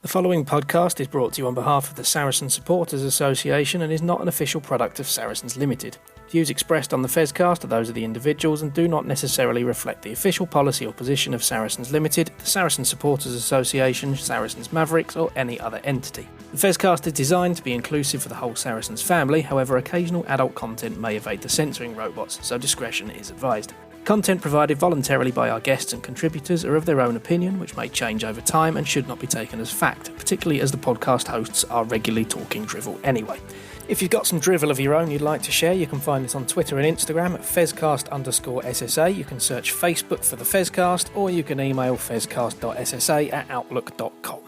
The following podcast is brought to you on behalf of the Saracens Supporters Association and is not an official product of Saracens Limited. Views expressed on the Fezcast are those of the individuals and do not necessarily reflect the official policy or position of Saracens Limited, the Saracens Supporters Association, Saracens Mavericks, or any other entity. The Fezcast is designed to be inclusive for the whole Saracens family, however occasional adult content may evade the censoring robots, so discretion is advised. Content provided voluntarily by our guests and contributors are of their own opinion, which may change over time and should not be taken as fact, particularly as the podcast hosts are regularly talking drivel anyway. If you've got some drivel of your own you'd like to share, you can find us on Twitter and Instagram at Fezcast_SSA. You can search Facebook for the Fezcast, or you can email fezcast.ssa@outlook.com.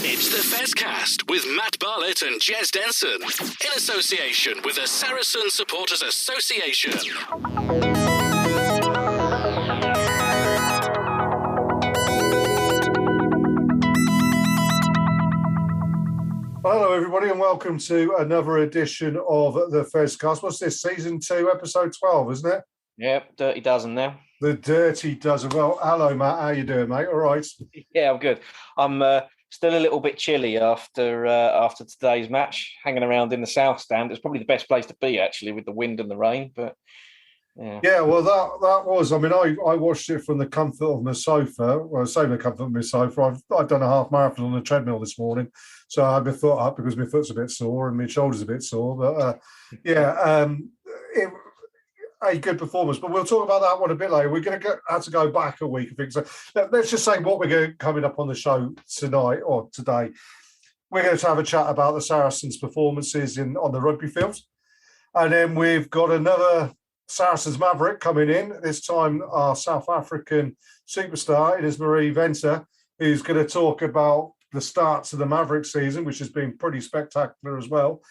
It's the Fezcast with Matt Barlett and Jez Denson in association with the Saracens Supporters Association. Hello, everybody, and welcome to another edition of the Fezcast. What's this, season 2, episode 12, isn't it? Yep, Dirty Dozen now. The Dirty Dozen. Well, hello, Matt. How you doing, mate? All right. Yeah, I'm good. I'm still a little bit chilly after today's match. Hanging around in the south stand. It's probably the best place to be, actually, with the wind and the rain. But yeah. Yeah, well, that was. I mean, I watched it from the comfort of my sofa. Well, I say the comfort of my sofa. I've done a half marathon on the treadmill this morning, so I had my foot up because my foot's a bit sore and my shoulder's a bit sore. But a good performance. But we'll talk about that one a bit later. We're going to have to go back a week, I think. So let's just say what we're going coming up on the show tonight or today. We're going to have a chat about the Saracens' performances on the rugby field, and then we've got another Saracens Maverick coming in. This time, our South African superstar, Ine-Mari Venter, who's going to talk about the start to the Maverick season, which has been pretty spectacular as well.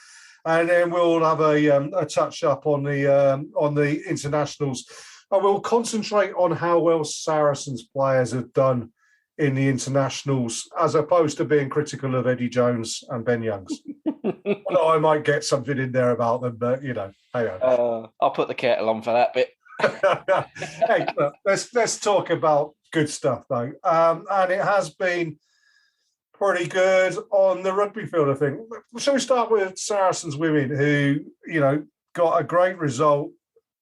And then we'll have a touch up on the internationals, and we'll concentrate on how well Saracens players have done in the internationals, as opposed to being critical of Eddie Jones and Ben Youngs. Although I might get something in there about them, but hey. I'll put the kettle on for that bit. Hey, look, let's talk about good stuff though, and it has been pretty good on the rugby field, I think. Shall we start with Saracens women, who, got a great result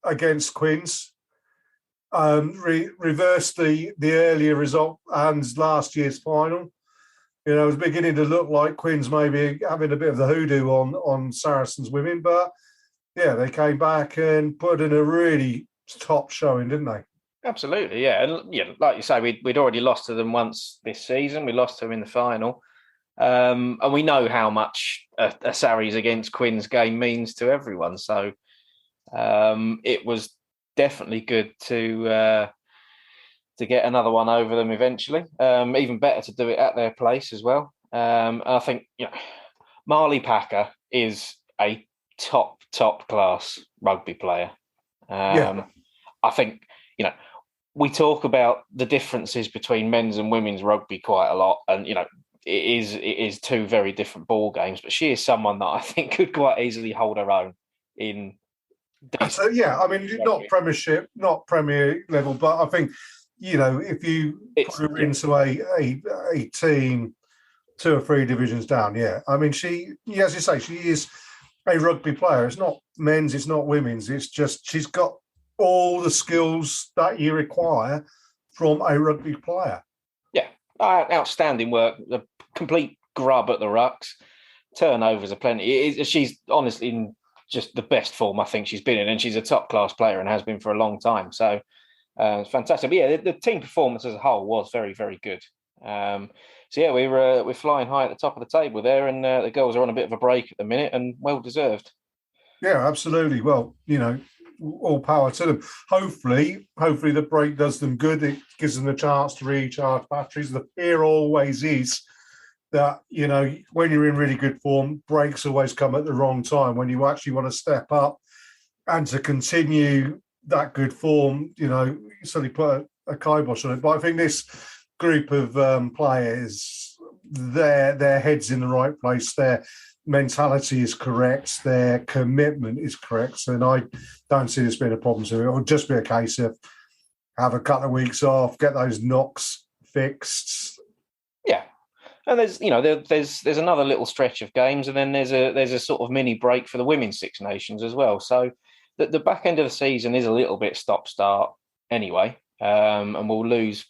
against Quins, reversed the earlier result and last year's final. It was beginning to look like Quins maybe having a bit of the hoodoo on Saracens women, but yeah, they came back and put in a really top showing, didn't they? Absolutely, yeah. And like you say, we'd already lost to them once this season. We lost to them in the final. And we know how much a Sarries against Quins game means to everyone. So it was definitely good to get another one over them eventually. Even better to do it at their place as well. And I think Marley Packer is a top class rugby player. I think we talk about the differences between men's and women's rugby quite a lot, and it is two very different ball games. But she is someone that I think could quite easily hold her own in. So I mean, not Premiership, not Premier level, but I think if you put her into a team 2 or 3 divisions down, I mean, she, as you say, she is a rugby player. It's not men's, it's not women's. It's just she's got all the skills that you require from a rugby player. Yeah, outstanding work. The complete grub at the rucks. Turnovers are plenty. She's honestly in just the best form I think she's been in, and she's a top class player and has been for a long time. So it's fantastic. But the team performance as a whole was very, very good. We're flying high at the top of the table there, and the girls are on a bit of a break at the minute, and well deserved. Yeah, absolutely. Well, all power to them. Hopefully the break does them good. It gives them a chance to recharge batteries. The fear always is that, when you're in really good form, breaks always come at the wrong time. When you actually want to step up and to continue that good form, you suddenly put a kibosh on it. But I think this group of players, their heads in the right place, their mentality is correct, their commitment is correct, and I don't see this being a problem. So it'll just be a case of have a couple of weeks off, get those knocks fixed. Yeah. And there's another little stretch of games, and then there's a sort of mini break for the Women's Six Nations as well. So the back end of the season is a little bit stop-start anyway, and we'll lose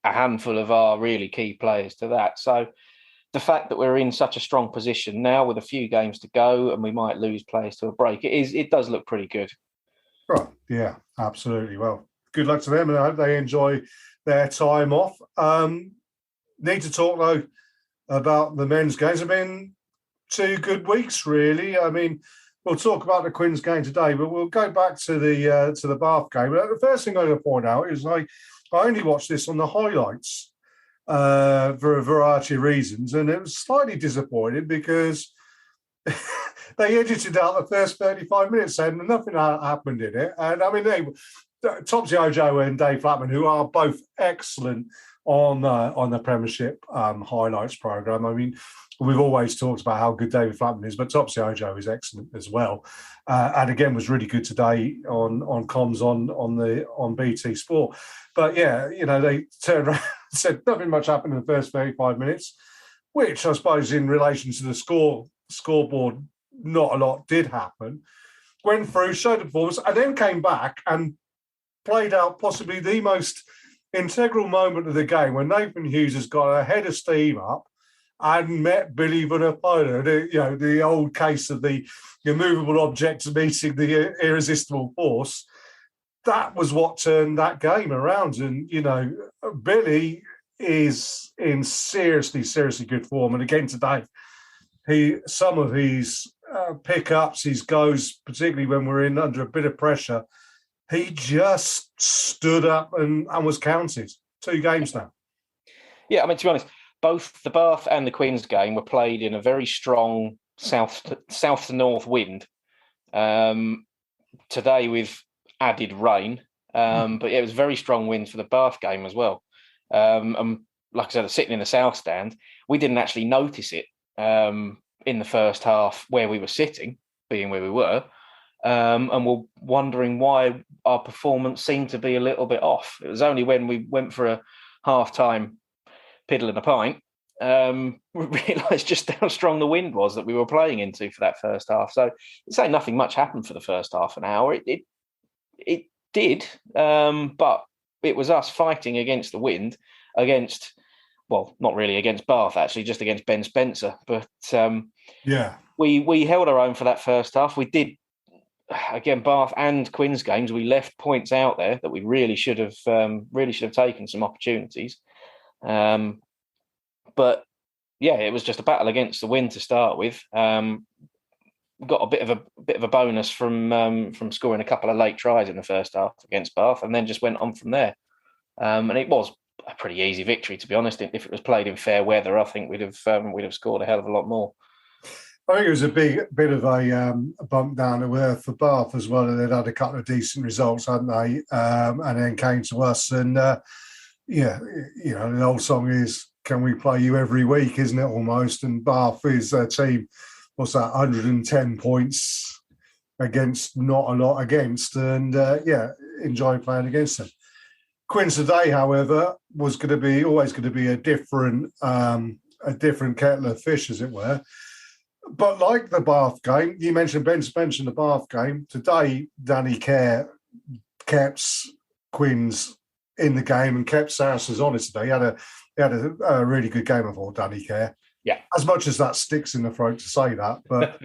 a handful of our really key players to that. So the fact that we're in such a strong position now with a few games to go, and we might lose players to a break, it does look pretty good. Right, yeah, absolutely. Well, good luck to them, and I hope they enjoy their time off. Need to talk though about the men's games. Have been 2 good weeks, really. I mean, we'll talk about the Quins game today, but we'll go back to the Bath game. The first thing I'm going to point out is I only watched this on the highlights for a variety of reasons, and it was slightly disappointing because they edited out the first 35 minutes and nothing happened in it. And I mean, Topsy Ojo and Dave Flatman, who are both excellent on the Premiership highlights program. I mean, we've always talked about how good David Flatman is, but Topsy Ojo is excellent as well, and again was really good today on comms on BT Sport. But yeah, they turned around and said nothing much happened in the first 35 minutes, which I suppose in relation to the scoreboard, not a lot did happen. Went through, showed the performance, and then came back and played out possibly the most integral moment of the game when Nathan Hughes has got a head of steam up and met Billy Vunipola, the old case of the immovable object meeting the irresistible force. That was what turned that game around. And, Billy is in seriously, seriously good form. And again today, some of his pickups, his goes, particularly when we're in under a bit of pressure, he just stood up and was counted. 2 games now. Yeah, I mean, to be honest, both the Bath and the Quins game were played in a very strong south to north wind. Today with added rain, but it was very strong winds for the Bath game as well. And like I said, sitting in the south stand, we didn't actually notice it in the first half where we were sitting, being where we were. And we're wondering why our performance seemed to be a little bit off. It was only when we went for a half-time piddle and a pint, we realised just how strong the wind was that we were playing into for that first half. So it's saying nothing much happened for the first half an hour. It did, but it was us fighting against the wind, not really against Bath, actually, just against Ben Spencer. But we held our own for that first half. We did. Again, Bath and Quins games, we left points out there that we really should have taken some opportunities. But yeah, it was just a battle against the wind to start with. Got a bit of a bonus from scoring a couple of late tries in the first half against Bath, and then just went on from there. And it was a pretty easy victory, to be honest. If it was played in fair weather, I think we'd have scored a hell of a lot more. I think it was a bit of a bump down to earth for Bath as well, and they'd had a couple of decent results, hadn't they? And then came to us, and the old song is "Can we play you every week?" Isn't it almost? And Bath is a team, what's that? 110 points against, not a lot against, and enjoy playing against them. Quins today, however, was always going to be a different kettle of fish, as it were. But like the Bath game, you mentioned Ben Spencer in the Bath game. Today, Danny Kerr kept Quins in the game and kept Saracens honest today. He had a really good game, I thought, Danny Kerr. Yeah. As much as that sticks in the throat to say that. But,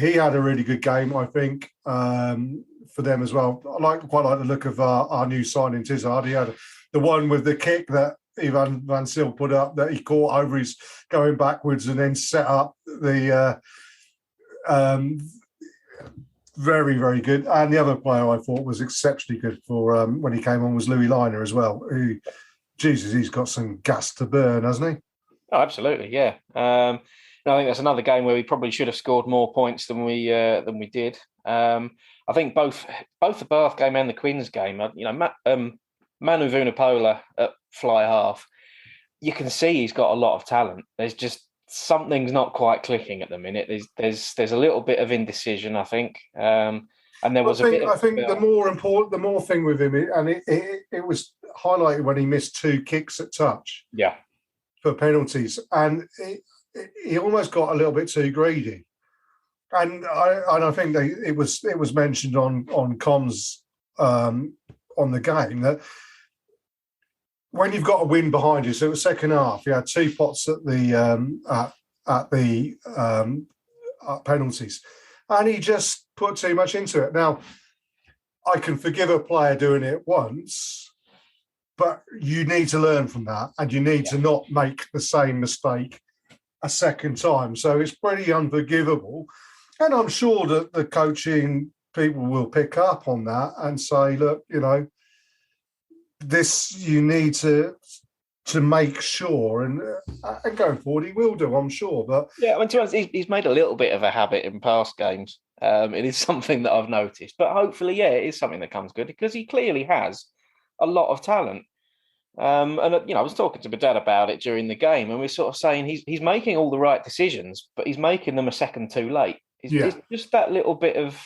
he had a really good game, I think, for them as well. I quite like the look of our new signing, Tizard. He had the one with the kick that Ivan Van Sil put up that he caught over his going backwards and then set up the very, very good. And the other player I thought was exceptionally good for when he came on was Louis Liner as well. Who, Jesus, he's got some gas to burn, hasn't he? Oh, absolutely, yeah. I think that's another game where we probably should have scored more points than we did. I think both the Bath game and the Quins game, Manu Vunipola at fly half, you can see he's got a lot of talent. There's just something's not quite clicking at the minute. There's a little bit of indecision, I think. And there was I think the more thing with him, and it was highlighted when he missed 2 kicks at touch for penalties, and he almost got a little bit too greedy. And I think it was mentioned on comms on the game that when you've got a win behind you, so it was second half, you had 2 pots at the penalties, and he just put too much into it. Now, I can forgive a player doing it once, but you need to learn from that, and you need to not make the same mistake a second time. So it's pretty unforgivable. And I'm sure that the coaching people will pick up on that and say, look, this you need to make sure, and going forward he will do, I'm sure. But yeah, to be honest, he's made a little bit of a habit in past games. It is something that I've noticed, but hopefully, it is something that comes good because he clearly has a lot of talent. And I was talking to my dad about it during the game, and we're sort of saying he's making all the right decisions, but he's making them a second too late. It's just that little bit of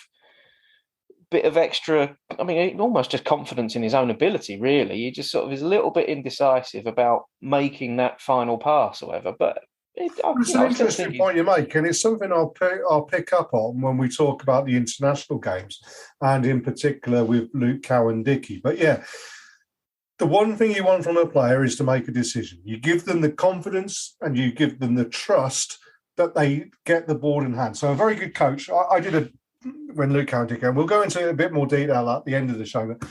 extra. I mean, almost just confidence in his own ability. Really, he just sort of is a little bit indecisive about making that final pass or whatever. But it's an interesting point you make, and it's something I'll pick up on when we talk about the international games, and in particular with Luke Cowan-Dickey. But the one thing you want from a player is to make a decision. You give them the confidence and you give them the trust that they get the ball in hand. So a very good coach. I did when Luke Cowan-Dickey, and we'll go into a bit more detail at the end of the show, but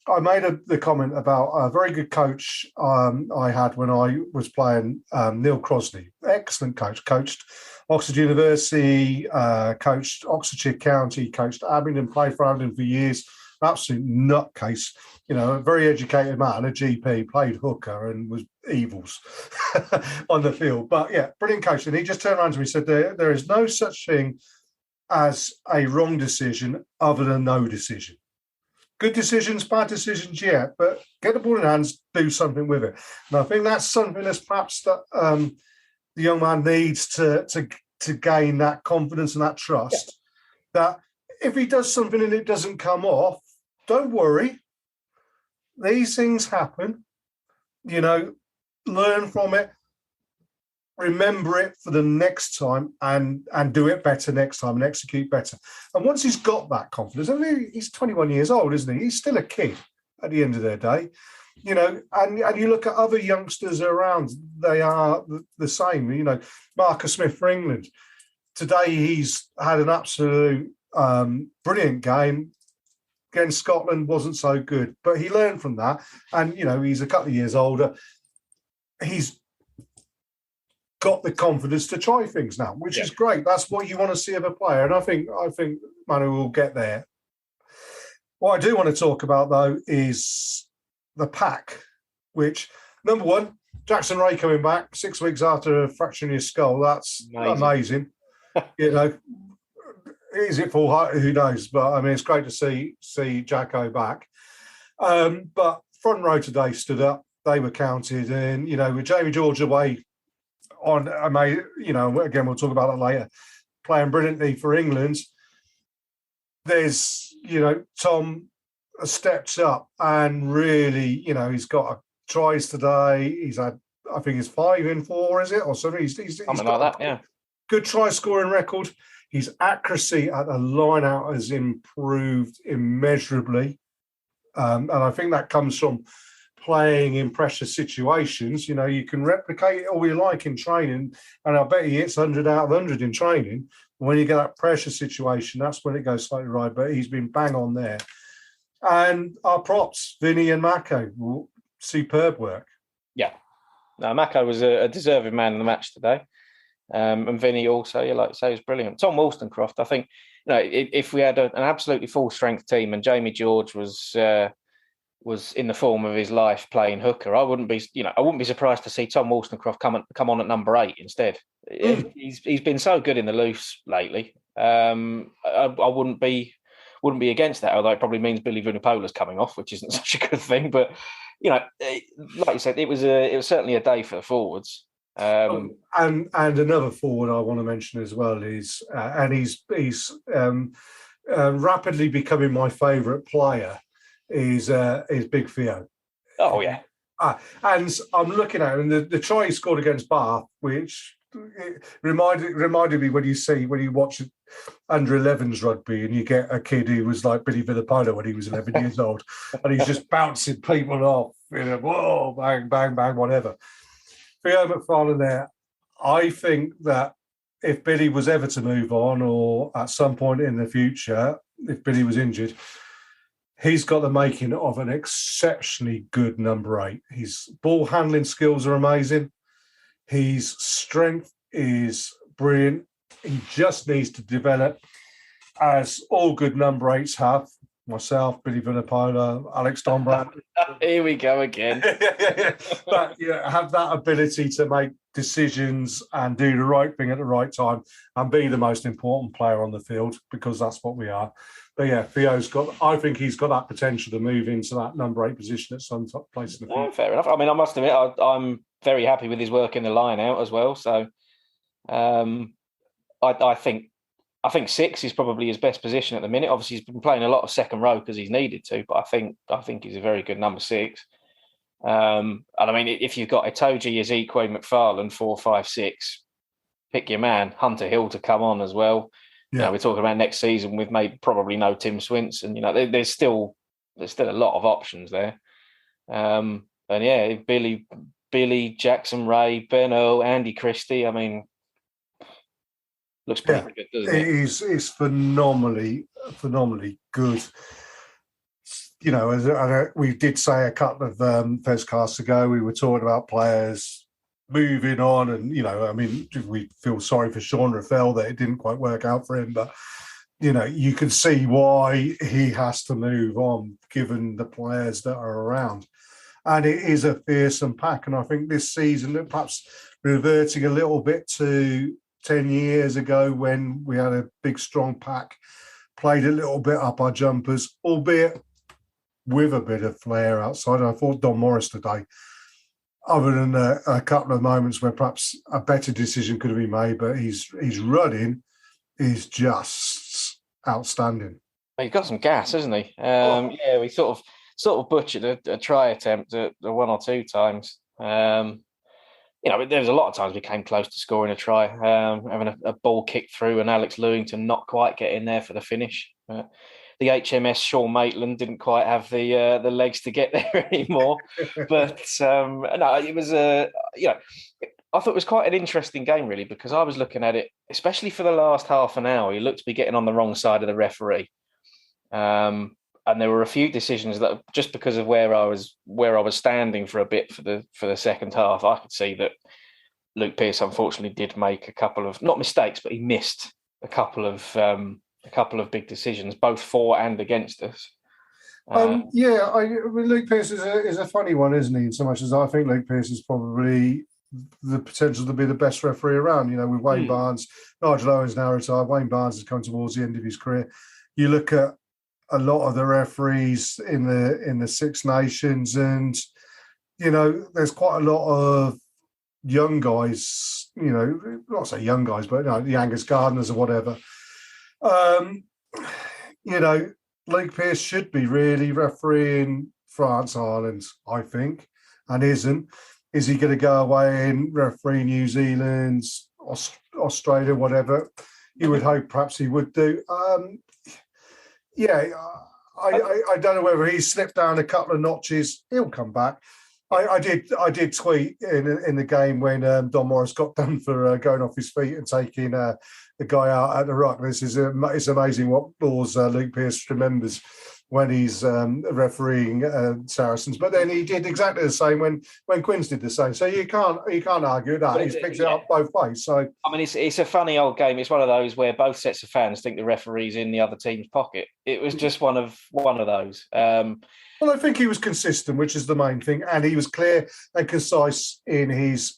I made the comment about a very good coach I had when I was playing, Neil Crosney. Excellent coach. Coached Oxford University, coached Oxfordshire County, coached Abingdon, played for Abingdon for years. Absolute nutcase. A very educated man, a GP, played hooker and was evils on the field. But brilliant coach. And he just turned around to me and said, there is no such thing as a wrong decision other than no decision. Good decisions, bad decisions, but get the ball in hands, do something with it. And I think that's something that's perhaps that the young man needs to gain that confidence and that trust. That if he does something and it doesn't come off, don't worry. These things happen. Learn from it. Remember it for the next time and do it better next time and execute better. And once he's got that confidence, I mean, he's 21 years old, isn't he? He's still a kid at the end of their day. And you look at other youngsters around, they are the same. Marcus Smith for England. Today he's had an absolute brilliant game. Against Scotland wasn't so good, but he learned from that. And, he's a couple of years older. He's got the confidence to try things now, which is great. That's what you want to see of a player. And I think Manu will get there. What I do want to talk about, though, is the pack, which, number one, Jackson Ray coming back 6 weeks after a fracture in his skull. That's amazing. Is it full height? Who knows? But I mean, it's great to see Jacko back. But front row today stood up. They were counted, and with Jamie George away on, again we'll talk about that later, playing brilliantly for England. There's Tom has stepped up and really he's got tries today. He's had, I think, it's 5 in 4, is it, or something? He's something like that. Yeah, good try scoring record. His accuracy at the line-out has improved immeasurably. And I think that comes from playing in pressure situations. You can replicate it all you like in training, and I bet he hits 100 out of 100 in training. When you get that pressure situation, that's when it goes slightly right. But he's been bang on there. And our props, Vinny and Mako, superb work. Yeah. No, Mako was a deserving man in the match today. And Vinny also, like you say, was brilliant. Tom Wollstonecroft, I think, if we had an absolutely full strength team and Jamie George was in the form of his life playing hooker, I wouldn't be surprised to see Tom Wollstonecroft come on at number 8 instead. He's been so good in the loose lately. I wouldn't be against that, although it probably means Billy Vunipola's coming off, which isn't such a good thing. But like you said, it was certainly a day for the forwards. And another forward I want to mention as well is, and he's rapidly becoming my favourite player, is Big Theo. Oh, yeah. And I'm looking at it, and the try he scored against Bath, which it reminded me when you watch under 11s rugby and you get a kid who was like Billy Villapolo when he was 11 years old, and he's just bouncing people off, whoa, bang, bang, bang, whatever. Theo McFarlane there, I think that if Billy was ever to move on, or at some point in the future, if Billy was injured, he's got the making of an exceptionally good number 8. His ball handling skills are amazing. His strength is brilliant. He just needs to develop, as all good number 8s have. Myself, Billy Vunipola, Alex Dombrandt. Here we go again. But have that ability to make decisions and do the right thing at the right time and be the most important player on the field, because that's what we are. But yeah, I think he's got that potential to move into that number 8 position at some place in the future. Fair enough. I mean, I must admit, I'm very happy with his work in the line out as well. So I think 6 is probably his best position at the minute. Obviously, he's been playing a lot of second row because he's needed to, but I think he's a very good number 6. And I mean, if you've got Itoje, Ezekiel, McFarlane, 4, 5, 6, pick your man. Hunter Hill to come on as well. Yeah. We're talking about next season with probably no Tim Swinson. There's still a lot of options there. And yeah, Billy, Jackson Ray, Benno, Andy Christie. I mean, looks pretty good, doesn't it? It's phenomenally good. As we did say a couple of Fezcasts ago, we were talking about players moving on, and we feel sorry for Sean Raffel that it didn't quite work out for him, but you can see why he has to move on given the players that are around. And it is a fearsome pack, and I think this season, perhaps reverting a little bit to 10 years ago when we had a big strong pack, played a little bit up our jumpers, albeit with a bit of flair outside. I thought Don Morris today, other than a couple of moments where perhaps a better decision could have been made, but his running is just outstanding. He's got some gas, hasn't he? Yeah, we sort of butchered a try attempt at 1 or 2 times. There was a lot of times we came close to scoring a try, having a ball kicked through and Alex Lewington not quite get in there for the finish. The HMS Sean Maitland didn't quite have the legs to get there anymore. But no, it was I thought it was quite an interesting game, really, because I was looking at it, especially for the last half an hour. He looked to be getting on the wrong side of the referee, and there were a few decisions that, just because of where I was standing for a bit for the second half, I could see that Luke Pearce unfortunately did make a couple of, not mistakes, but he missed a couple of big decisions, both for and against us. Luke Pearce is a funny one, isn't he? In so much as I think Luke Pearce is probably the potential to be the best referee around. With Wayne Barnes, Nigel Owen's now retired. Wayne Barnes has come towards the end of his career. You look at a lot of the referees in the Six Nations, and there's quite a lot of young guys. Not say young guys, but the Angus Gardners or whatever. Luke Pearce should be really refereeing France, Ireland, I think, and isn't. Is he going to go away and referee New Zealand, Australia, whatever? You would hope perhaps he would do. I don't know whether he's slipped down a couple of notches. He'll come back. I did tweet in the game when Don Morris got done for going off his feet and taking the guy out at the ruck. It's amazing what laws Luke Pearce remembers when he's refereeing Saracens. But then he did exactly the same when Quins did the same. So you can't argue that. He's picked it up both ways. So I mean, it's a funny old game. It's one of those where both sets of fans think the referee's in the other team's pocket. It was just one of those. Well, I think he was consistent, which is the main thing, and he was clear and concise in his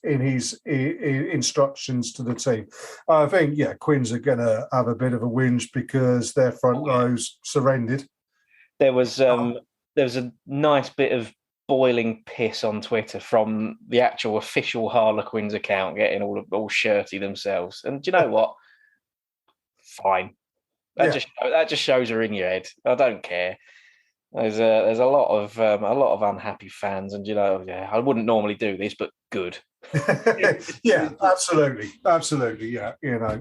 instructions to the team. I think, Quins are going to have a bit of a whinge because their front rows surrendered. There was a nice bit of boiling piss on Twitter from the actual official Harlequins account, getting all shirty themselves. And do you know what? Fine. That just shows her in your head. I don't care. There's a lot of unhappy fans, and I wouldn't normally do this, but good. Yeah, absolutely. Yeah, I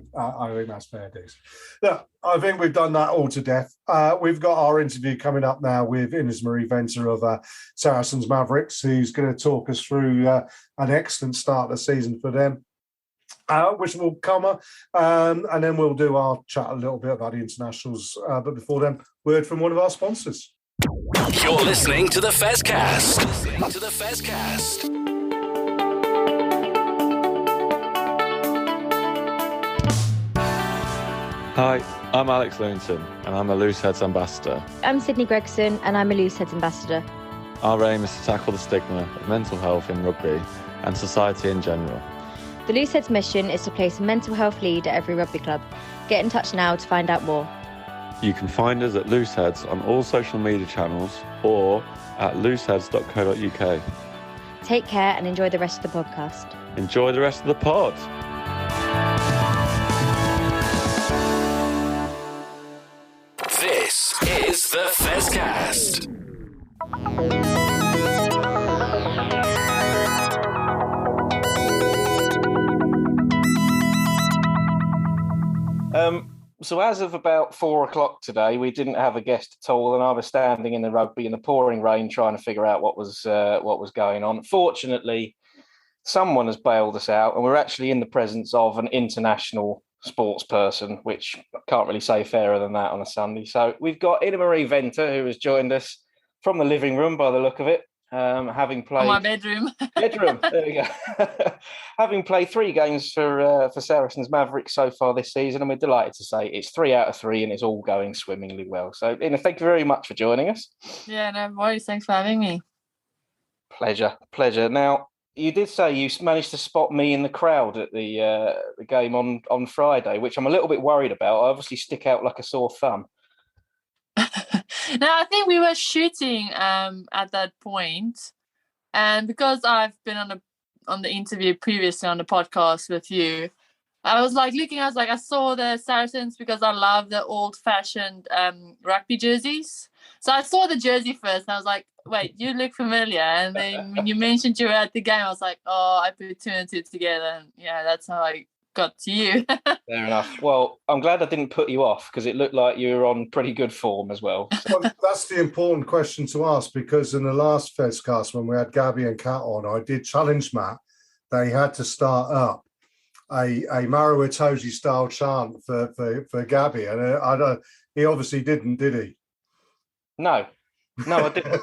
think that's fair dues. Look, I think we've done that all to death. We've got our interview coming up now with Ine-Mari Venter of Saracens Mavericks, who's going to talk us through an excellent start of the season for them. Which will come up, and then we'll do our chat a little bit about the internationals. But before then, word from one of our sponsors. You're listening to the Fezcast. Hi, I'm Alex Lewington, and I'm a Looseheads ambassador. I'm Sydney Gregson, and I'm a Looseheads ambassador. Our aim is to tackle the stigma of mental health in rugby and society in general. The Looseheads mission is to place a mental health lead at every rugby club. Get in touch now to find out more. You can find us at Looseheads on all social media channels or at looseheads.co.uk. Take care and enjoy the rest of the podcast. Enjoy the rest of the pod. This is the Fezcast. So as of about 4:00 today, we didn't have a guest at all, and I was standing in the rugby in the pouring rain trying to figure out what was going on. Fortunately, someone has bailed us out, and we're actually in the presence of an international sports person, which I can't really say fairer than that on a Sunday. So we've got Ine-Mari Venter, who has joined us from the living room by the look of it. Having played my bedroom. There we go. Having played 3 games for Saracens Mavericks so far this season, and we're delighted to say it's 3 out of 3, and it's all going swimmingly well. So, thank you very much for joining us. Yeah, no worries. Thanks for having me. Pleasure. Now, you did say you managed to spot me in the crowd at the game on Friday, which I'm a little bit worried about. I obviously stick out like a sore thumb. No, I think we were shooting at that point, and because I've been on the interview previously on the podcast with you, I was like looking. I saw the Saracens because I love the old-fashioned rugby jerseys. So I saw the jersey first, and I was like, "Wait, you look familiar." And then when you mentioned you were at the game, I was like, "Oh, I put 2 and 2 together." And yeah, that's how I got to you. Fair enough. Well, I'm glad I didn't put you off because it looked like you were on pretty good form as well. Well, that's the important question to ask, because in the last Fezcast, when we had Gabby and Kat on, I did challenge Matt. They had to start up a Maro Itoje style chant for Gabby, and he obviously didn't, did he? No, I didn't.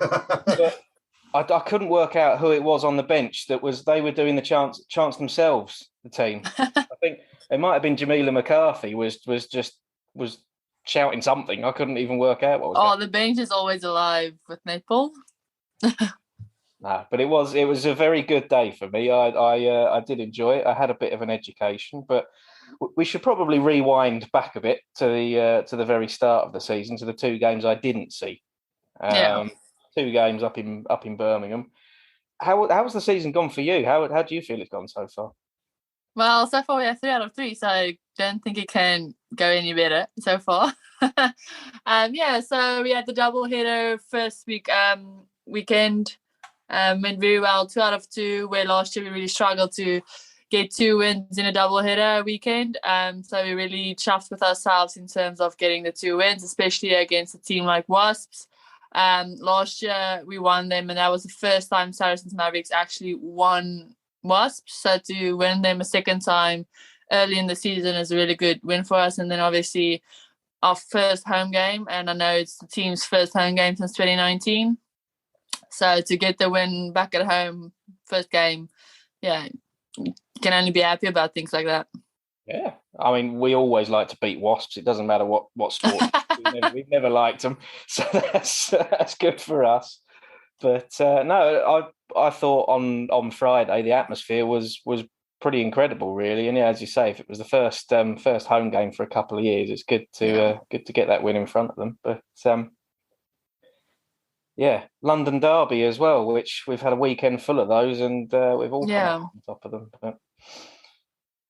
But I couldn't work out who it was on the bench they were doing the chants themselves, the team. I think it might have been Jamila McCarthy was shouting something. I couldn't even work out what was going on. The bench is always alive with netball. No, but it was a very good day for me. I did enjoy it. I had a bit of an education, but we should probably rewind back a bit to the very start of the season, to the 2 games I didn't see. 2 games up in Birmingham. How's the season gone for you? How do you feel it's gone so far? Well, so far we have 3 out of 3, so I don't think it can go any better so far. So we had the double header first weekend. Went very well, 2 out of 2, where last year we really struggled to get 2 wins in a double header weekend. So we're really chuffed with ourselves in terms of getting the 2 wins, especially against a team like Wasps. Last year we won them, and that was the first time Saracens Mavericks actually won Wasps. So to win them a second time early in the season is a really good win for us. And then obviously our first home game, and I know it's the team's first home game since 2019. So to get the win back at home, first game, yeah, you can only be happy about things like that. Yeah, I mean, we always like to beat Wasps. It doesn't matter what sport. we've never liked them, so that's good for us. But no, I thought on Friday the atmosphere was pretty incredible, really. And yeah, as you say, if it was the first home game for a couple of years, it's good to get that win in front of them. But yeah, London derby as well, which we've had a weekend full of those, and we've all come up on top of them. But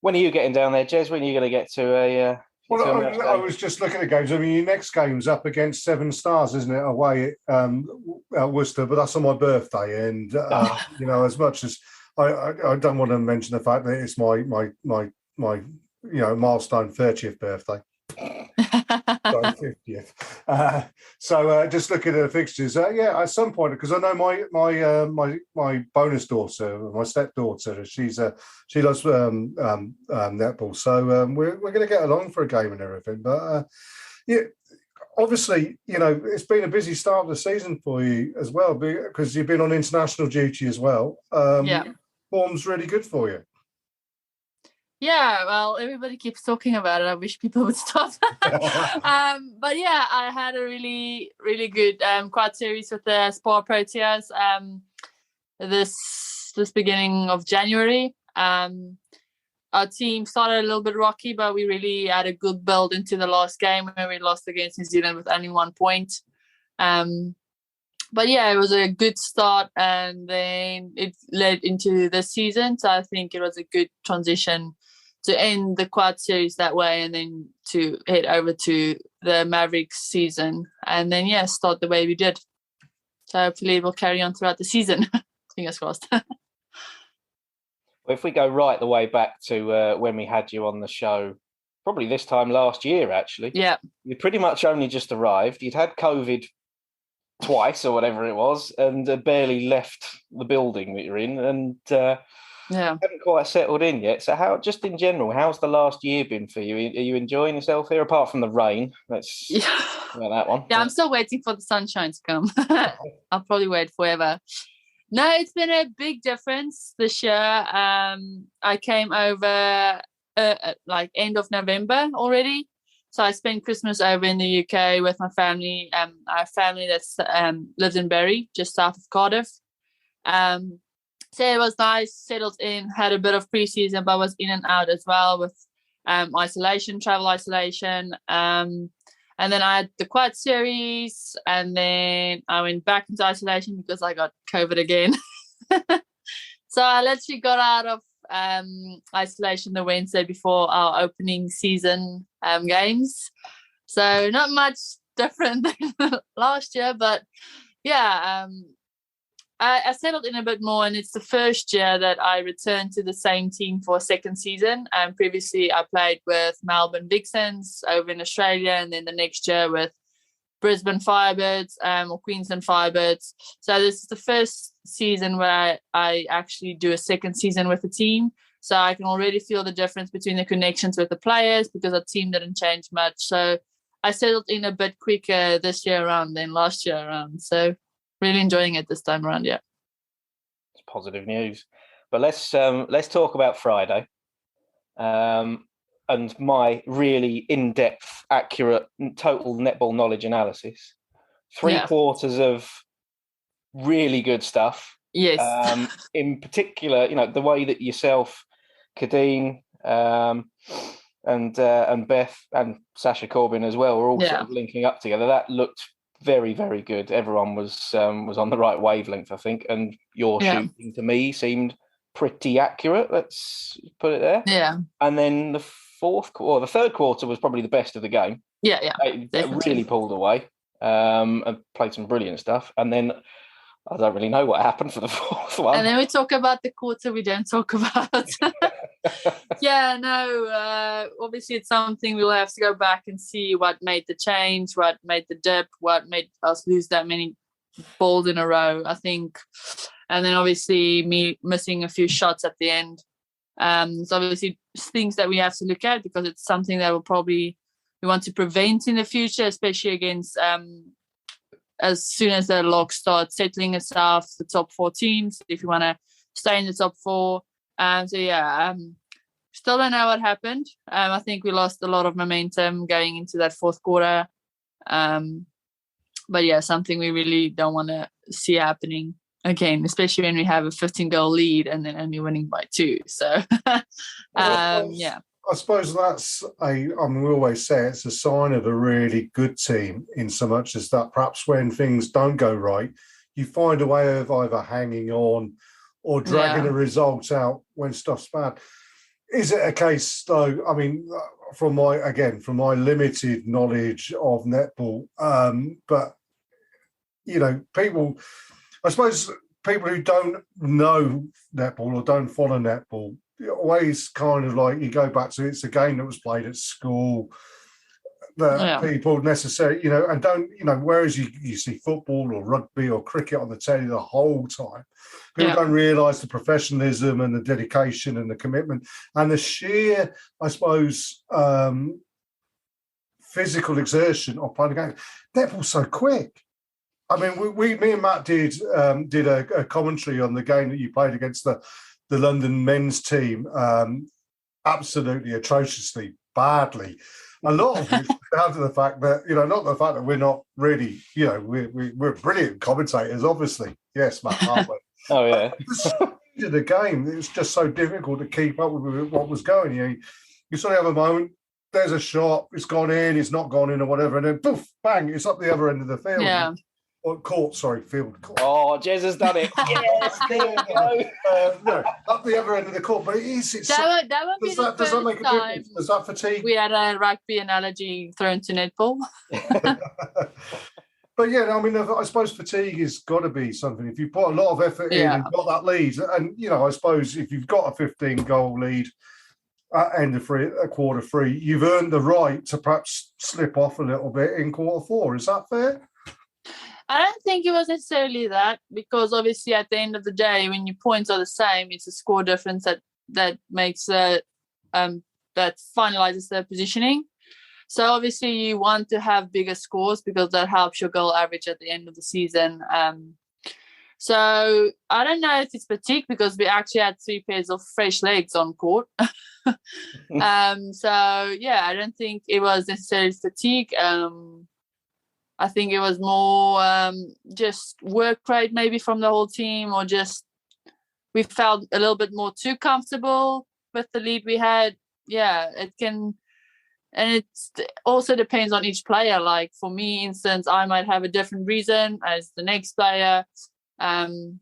when are you getting down there, Jez? When are you going to get to Well, I was just looking at games. I mean, your next game's up against Seven Stars, isn't it? Away at Worcester, but that's on my birthday. And as much as I don't want to mention the fact that it's my milestone 30th birthday. 50th. So just looking at the fixtures, at some point, because I know my bonus daughter, my stepdaughter, she loves netball, so we're going to get along for a game and everything. But obviously, it's been a busy start of the season for you as well, because you've been on international duty as well. Form's really good for you. Yeah, well, everybody keeps talking about it. I wish people would stop. But yeah, I had a really, really good quad series with the Spar Proteas this beginning of January. Our team started a little bit rocky, but we really had a good build into the last game where we lost against New Zealand with only 1 point. But yeah, it was a good start, and then it led into the season. So I think it was a good transition to end the quad series that way, and then to head over to the Mavericks season, and then start the way we did. So hopefully it will carry on throughout the season. Fingers crossed. If we go right the way back to when we had you on the show, probably this time last year, actually. Yeah. You pretty much only just arrived. You'd had COVID twice or whatever it was, and barely left the building that you're in, and haven't quite settled in yet. So how, just in general, how's the last year been for you? Are you enjoying yourself here, apart from the rain? Let's about that one. Yeah, I'm still waiting for the sunshine to come. I'll probably wait forever. No, it's been a big difference this year. I came over like end of November already. So I spent Christmas over in the UK with my family. Our family that's lives in Bury, just south of Cardiff. So it was nice, settled in, had a bit of pre-season, but was in and out as well with travel isolation. And then I had the quad series, and then I went back into isolation because I got COVID again. So I literally got out of isolation the Wednesday before our opening season games. So not much different than last year, but I settled in a bit more, and it's the first year that I returned to the same team for a second season. Previously, I played with Melbourne Vixens over in Australia, and then the next year with Brisbane Firebirds or Queensland Firebirds. So this is the first season where I actually do a second season with the team. So I can already feel the difference between the connections with the players because our team didn't change much. So I settled in a bit quicker this year around than last year around. So really enjoying it this time around, yeah. It's positive news. But let's talk about Friday. And my really in-depth, accurate, total netball knowledge analysis. Three quarters of really good stuff. Yes. In particular, the way that yourself, Kadeen, and Beth and Sasha Corbin as well were all sort of linking up together. That looked very, very good. Everyone was on the right wavelength, I think, and your shooting to me seemed pretty accurate. Let's put it there. Yeah. And then the third quarter was probably the best of the game. Yeah. It really pulled away and played some brilliant stuff. And then I don't really know what happened for the fourth one. And then we talk about the quarter we don't talk about. Obviously it's something we'll have to go back and see what made the change, what made the dip, what made us lose that many balls in a row, I think. And then obviously me missing a few shots at the end. So obviously things that we have to look at because it's something that we want to prevent in the future, especially against as soon as the log starts settling itself, the top 4 teams, if you want to stay in the top 4. Still don't know what happened. I think we lost a lot of momentum going into that fourth quarter. But something we really don't want to see happening again, especially when we have a 15-goal lead and then only winning by 2. So, I suppose that's we always say it's a sign of a really good team in so much as that perhaps when things don't go right, you find a way of either hanging on or dragging a result out when stuff's bad. Is it a case, though? I mean, from my limited knowledge of netball, but people, I suppose, people who don't know netball or don't follow netball, always kind of like you go back to it's a game that was played at school. That people necessarily, and don't, whereas you see football or rugby or cricket on the telly the whole time, people don't realise the professionalism and the dedication and the commitment and the sheer, I suppose, physical exertion of playing the game. Netball's so quick. I mean, me and Matt did a commentary on the game that you played against the London men's team, absolutely atrociously badly. A lot of it down to the fact that, not the fact that we're not really, we're brilliant commentators, obviously. Yes, Matt, aren't we? Oh, yeah. The game, it's just so difficult to keep up with what was going. You sort of have a moment, there's a shot, it's gone in, it's not gone in or whatever, and then poof, bang, it's up the other end of the field. Yeah. Or field court. Oh, Jez has done it. Yes, there you go. No, up the other end of the court, but does that make a difference? Does that fatigue? We had a rugby analogy thrown to netball. But yeah, I mean, I suppose fatigue has got to be something. If you put a lot of effort in and got that lead, and I suppose if you've got a 15-goal lead at end of quarter three, you've earned the right to perhaps slip off a little bit in quarter four. Is that fair? I don't think it was necessarily that, because obviously at the end of the day, when your points are the same, it's a score difference that makes that finalizes the positioning. So obviously you want to have bigger scores because that helps your goal average at the end of the season. So I don't know if it's fatigue, because we actually had 3 pairs of fresh legs on court. So yeah, I don't think it was necessarily fatigue. I think it was more just work rate maybe from the whole team, or just we felt a little bit more too comfortable with the lead we had. Yeah, it can, and it also depends on each player. Like for me, instance, I might have a different reason as the next player. Hence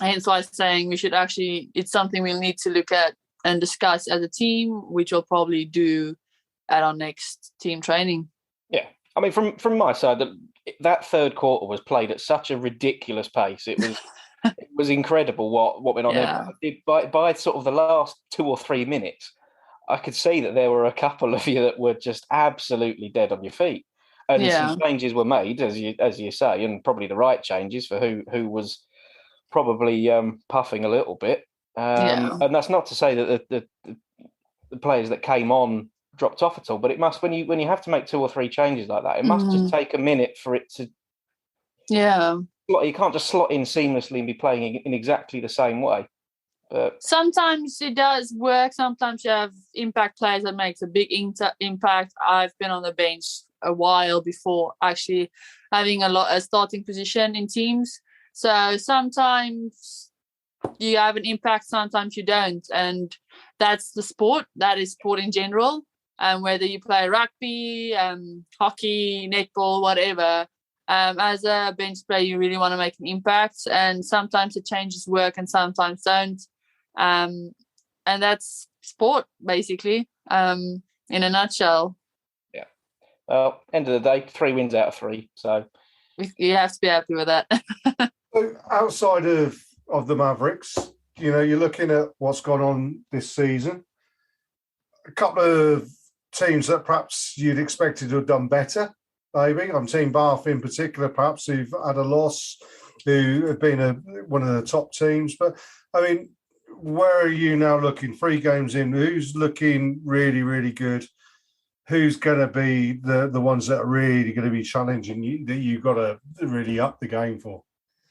why I'm saying we should actually, it's something we'll need to look at and discuss as a team, which we'll probably do at our next team training. Yeah. I mean, from my side, that third quarter was played at such a ridiculous pace. It was incredible what went on there. By sort of the last 2 or 3 minutes, I could see that there were a couple of you that were just absolutely dead on your feet. And some changes were made, as you say, and probably the right changes for who was probably puffing a little bit. And that's not to say that the players that came on dropped off at all, but it must, when you have to make 2 or 3 changes like that, it must just take a minute for it to you can't just slot in seamlessly and be playing in exactly the same way. But sometimes it does work. Sometimes you have impact players that makes a big impact. I've been on the bench a while before actually having a starting position in teams, so sometimes you have an impact, sometimes you don't, and that's the sport. That is sport in general. Whether you play rugby, hockey, netball, whatever, as a bench player, you really want to make an impact. And sometimes the changes work and sometimes don't. And that's sport, basically, in a nutshell. Yeah. Well, end of the day, 3 wins out of 3. So you have to be happy with that. So outside of the Mavericks, you're looking at what's gone on this season. A couple of teams that perhaps you'd expected to have done better, maybe. I'm Team Bath in particular, perhaps, who've had a loss, who have been one of the top teams. But, I mean, where are you now looking? 3 games in, who's looking really, really good? Who's going to be the ones that are really going to be challenging you, that you've got to really up the game for?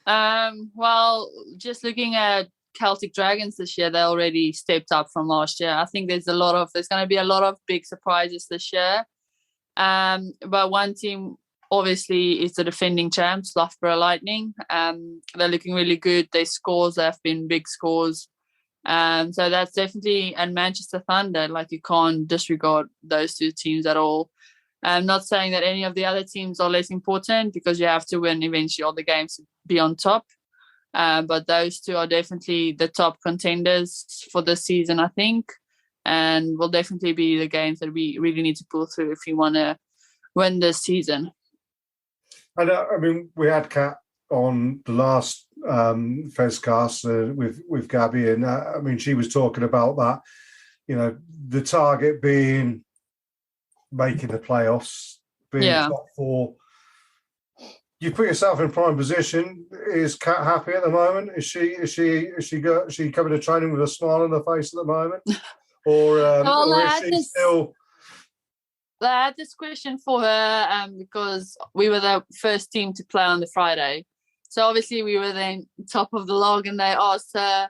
Well, just looking at Celtic Dragons this year, they already stepped up from last year. I think there's going to be a lot of big surprises this year. But one team obviously is the defending champs, Loughborough Lightning. They're looking really good. Their scores have been big scores. So that's definitely, and Manchester Thunder, like you can't disregard those 2 teams at all. I'm not saying that any of the other teams are less important, because you have to win eventually all the games to be on top. But those 2 are definitely the top contenders for this season, I think. and will definitely be the games that we really need to pull through if we want to win this season. And I mean, we had Kat on the last Fezcast with Gabby, and I mean, she was talking about that. You know, the target being making the playoffs, being top 4. You put yourself in prime position. Is Kat happy at the moment? Is she coming to training with a smile on her face at the moment, or is she still? I had this question for her because we were the first team to play on the Friday. So obviously we were then top of the log, and they asked her,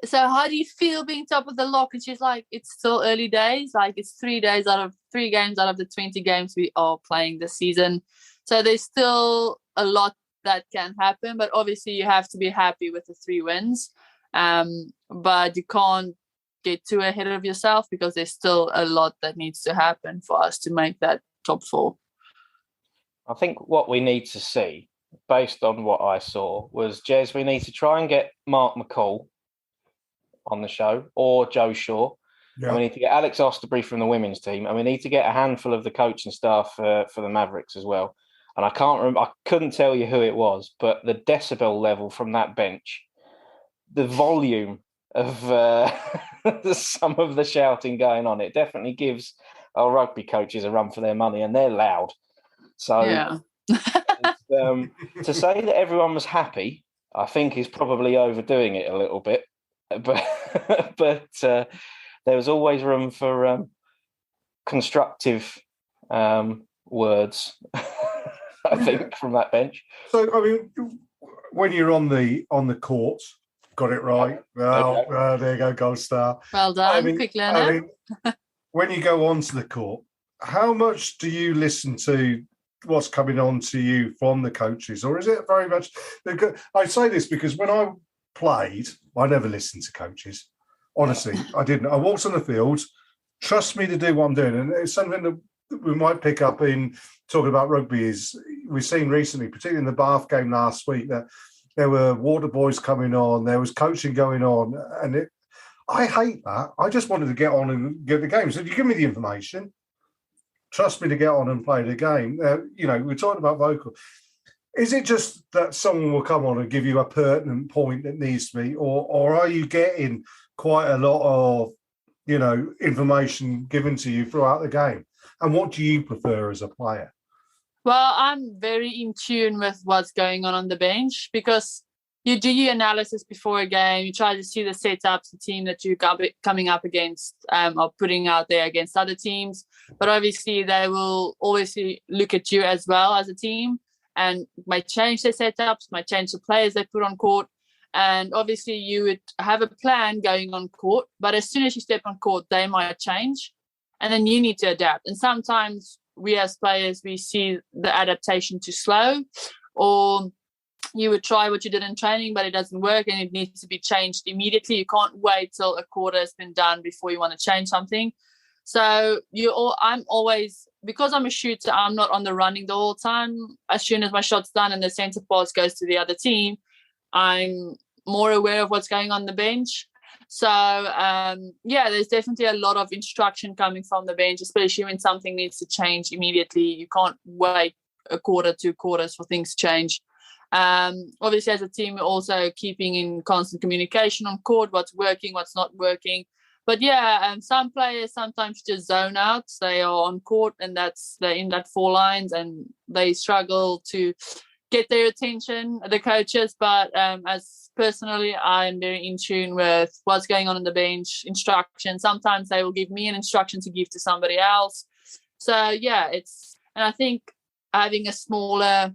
so how do you feel being top of the log? And she's like, it's still early days. Like, it's 3 games out of the 20 games we are playing this season. So there's still a lot that can happen, but obviously you have to be happy with the 3 wins. But you can't get too ahead of yourself because there's still a lot that needs to happen for us to make that top 4. I think what we need to see, based on what I saw, was, Jez, we need to try and get Mark McCall on the show, or Joe Shaw. Yeah. And we need to get Alex Osterbury from the women's team, and we need to get a handful of the coaching staff for the Mavericks as well. And I can't remember, I couldn't tell you who it was, but the decibel level from that bench, the volume of some of the shouting going on, it definitely gives our rugby coaches a run for their money, and they're loud. So to say that everyone was happy, I think is probably overdoing it a little bit. But there was always room for constructive words, I think, from that bench. So, I mean, when you're on the court, got it right. Well, there you go, gold star. Well done, quick learner. I mean, when you go onto the court, how much do you listen to what's coming on to you from the coaches, or is it very much? I say this because when I played, I never listened to coaches. Honestly, I didn't. I walked on the field, trust me to do what I'm doing, and it's something that we might pick up in talking about rugby. Is we've seen recently, particularly in the Bath game last week, that there were water boys coming on, there was coaching going on, and I hate that. I just wanted to get on and get the game. So if you give me the information, trust me to get on and play the game. You know, we're talking about vocal. Is it just that someone will come on and give you a pertinent point that needs to be, or are you getting quite a lot of, you know, information given to you throughout the game? And what do you prefer as a player? Well, I'm very in tune with what's going on the bench, because you do your analysis before a game. You try to see the setups, the team that you're coming up against or putting out there against other teams. But obviously, they will always look at you as well as a team and might change their setups, might change the players they put on court. And obviously, you would have a plan going on court. But as soon as you step on court, they might change. And then you need to adapt. And sometimes we as players, we see the adaptation too slow, or you would try what you did in training, but it doesn't work and it needs to be changed immediately. You can't wait till a quarter has been done before you want to change something. So I'm always, because I'm a shooter, I'm not on the running the whole time. As soon as my shot's done and the centre pass goes to the other team, I'm more aware of what's going on the bench. So, there's definitely a lot of instruction coming from the bench, especially when something needs to change immediately. You can't wait a quarter, 2 quarters for things to change. Obviously, as a team, we're also keeping in constant communication on court, what's working, what's not working. But some players sometimes just zone out. They are on court and they're in that 4 lines and they struggle to get their attention, the coaches. But as personally, I'm very in tune with what's going on the bench, instruction. Sometimes they will give me an instruction to give to somebody else. So, and I think having a smaller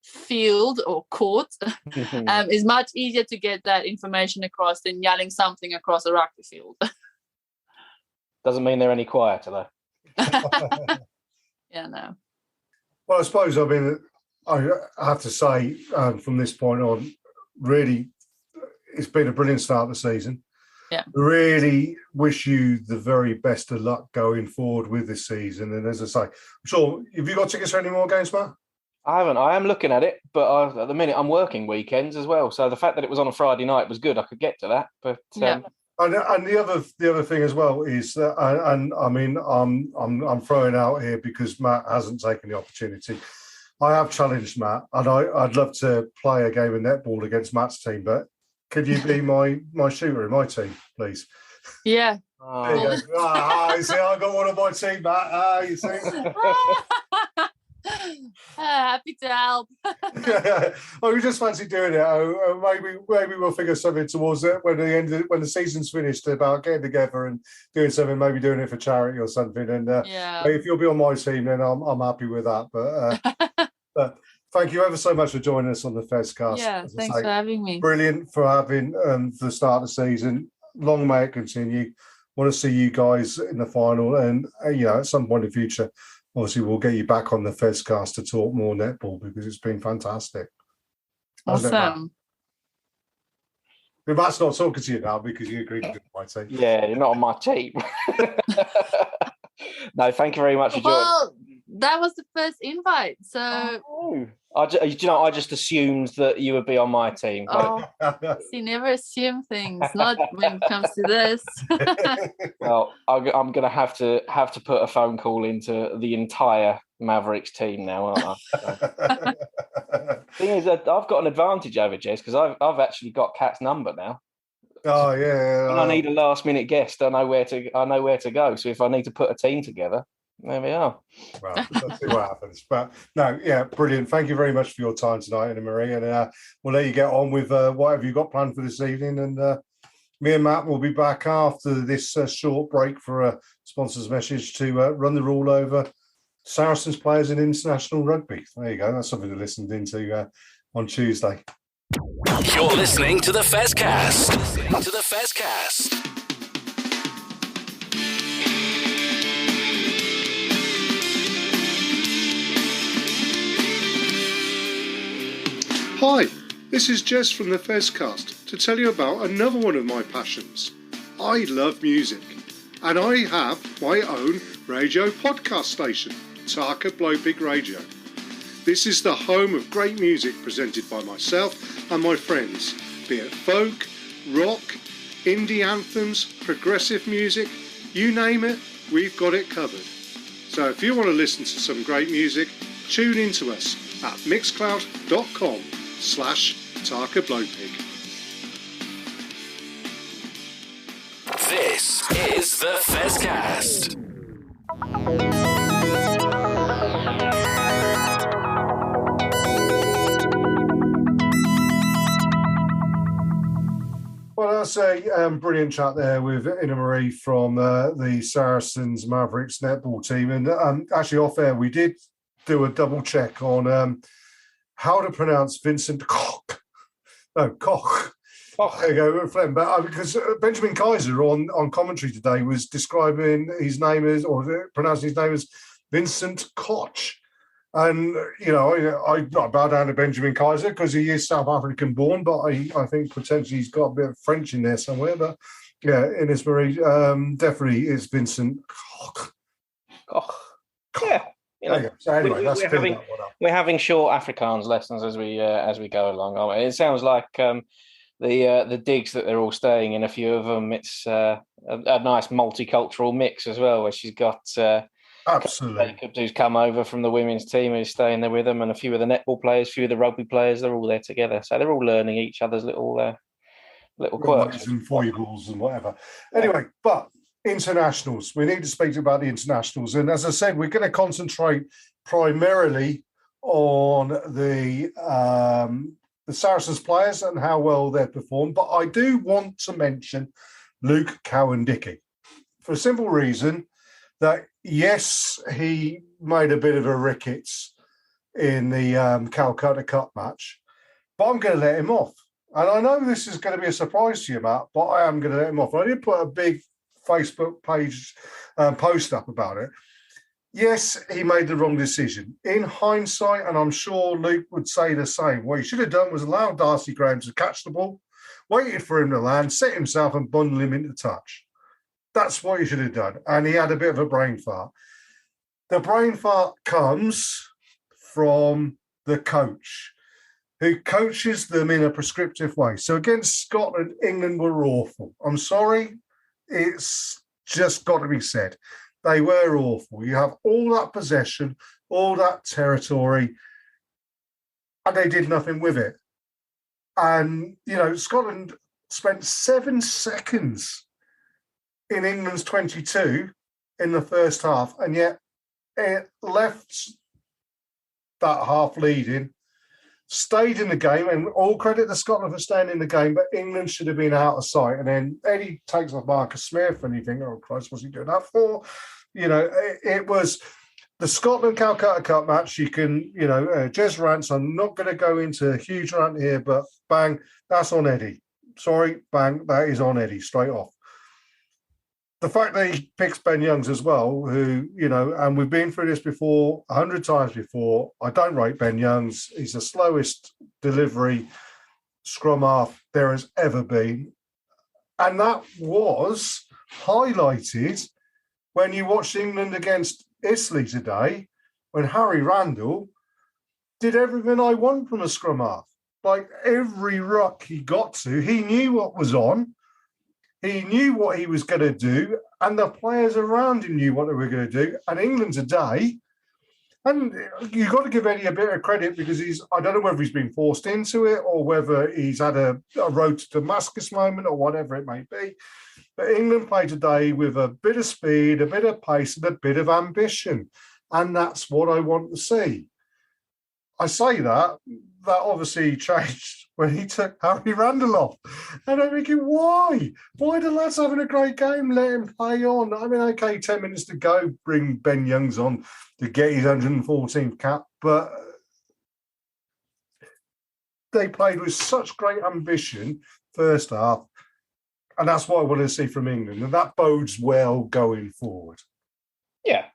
field or court is much easier to get that information across than yelling something across a rugby field. Doesn't mean they're any quieter, though. No. Well, I suppose, I mean, I have to say, from this point on, really, it's been a brilliant start of the season. Yeah. Really wish you the very best of luck going forward with this season. And as I say, I'm sure, have you got tickets for any more games, Matt? I haven't. I am looking at it, but at the minute I'm working weekends as well. So the fact that it was on a Friday night was good. I could get to that. But And the other thing as well is that, and I mean, I'm throwing out here because Matt hasn't taken the opportunity. I have challenged Matt, and I'd love to play a game of netball against Matt's team. But could you be my shooter in my team, please? Yeah. There you go. You see, I got one of my team, Matt. You see. Happy to help. We just fancy doing it. Maybe we'll figure something towards it when the season's finished about getting together and doing something. Maybe doing it for charity or something. And if you'll be on my team, then I'm happy with that. But thank you ever so much for joining us on the Fezcast. Yeah, thanks for having me. Brilliant for having the start of the season. Long may it continue. Want to see you guys in the final, and at some point in the future. Obviously, we'll get you back on the Fezcast to talk more netball because it's been fantastic. Awesome. Matt's not talking to you now because you agreed to do my team. Yeah, you're not on my team. No, thank you very much for joining. Well, that was the first invite, so... I just assumed that you would be on my team. Oh, you never assume things, not when it comes to this. Well, I'm going to have to put a phone call into the entire Mavericks team now, aren't I? Thing is that I've got an advantage over Jez because I've actually got Kat's number now. Oh yeah. When I need a last minute guest, I know where to go. So if I need to put a team together, there we are. Well, let's see what happens. But no, yeah, brilliant. Thank you very much for your time tonight, Ine-Mari. And we'll let you get on with whatever you've got planned for this evening. And me and Matt will be back after this short break for a sponsor's message to run the rule over Saracens players in international rugby. There you go. That's something to listen into on Tuesday. You're listening to the Fezcast. Hi, this is Jez from the Fezcast to tell you about another one of my passions. I love music, and I have my own radio podcast station, Taka Blowpig Radio. This is the home of great music presented by myself and my friends, be it folk, rock, indie anthems, progressive music, you name it, we've got it covered. So if you want to listen to some great music, tune into us at mixcloud.com/Taka Blowpig. This is the Fezcast. Well, that's a brilliant chat there with Ine-Mari from the Saracens Mavericks netball team. And actually off air, we did do a double check on how to pronounce Vincent Koch. No, Koch. There you go, Flem. But because Benjamin Kaiser on commentary today was describing his name as, or pronouncing his name as Vincent Koch. And, I bow down to Benjamin Kaiser because he is South African born, but I think potentially he's got a bit of French in there somewhere. But yeah, Ine-Mari, definitely is Vincent Koch. Koch. Yeah. So anyway, we're having short Afrikaans lessons as we go along. Aren't we? It sounds like the digs that they're all staying in. A few of them, it's a nice multicultural mix as well, where she's got absolutely who's come over from the women's team who's staying there with them, and a few of the netball players, a few of the rugby players. They're all there together, so they're all learning each other's little quirks and foibles and whatever. Anyway, but. Internationals. We need to speak about the internationals. And as I said, we're going to concentrate primarily on the Saracens players and how well they've performed. But I do want to mention Luke Cowan-Dickey for a simple reason that, yes, he made a bit of a rickets in the Calcutta Cup match, but I'm going to let him off. And I know this is going to be a surprise to you, Matt, but I am going to let him off. I did put a big Facebook page post up about it. Yes, he made the wrong decision. In hindsight, and I'm sure Luke would say the same, what he should have done was allow Darcy Graham to catch the ball, waited for him to land, set himself and bundle him into touch. That's what he should have done. And he had a bit of a brain fart. The brain fart comes from the coach, who coaches them in a prescriptive way. So against Scotland, England were awful. I'm sorry, it's just got to be said. They were awful. You have all that possession, all that territory, and they did nothing with it. And, Scotland spent 7 seconds in England's 22 in the first half, and yet it left that half leading, stayed in the game, and all credit to Scotland for staying in the game, but England should have been out of sight. And then Eddie takes off Marcus Smith, and you think, oh, Christ, what's he doing that for? It was the Scotland-Calcutta Cup match. You can, Jez rants, I'm not going to go into a huge rant here, but bang, that's on Eddie. Sorry, bang, that is on Eddie, straight off. The fact that he picks Ben Youngs as well, who, and we've been through this before, 100 times before. I don't rate Ben Youngs. He's the slowest delivery scrum half there has ever been. And that was highlighted when you watched England against Italy today, when Harry Randall did everything I want from a scrum half. Like every ruck he got to, he knew what was on. He knew what he was going to do, and the players around him knew what they were going to do. And England today, and you've got to give Eddie a bit of credit because I don't know whether he's been forced into it or whether he's had a road to Damascus moment or whatever it may be. But England played today with a bit of speed, a bit of pace, and a bit of ambition. And that's what I want to see. I say that obviously changed when he took Harry Randall off. And I'm thinking, why? Why the lad's having a great game? Let him play on. I mean, okay, 10 minutes to go, bring Ben Youngs on to get his 114th cap. But they played with such great ambition first half. And that's what I want to see from England. And that bodes well going forward. Yeah.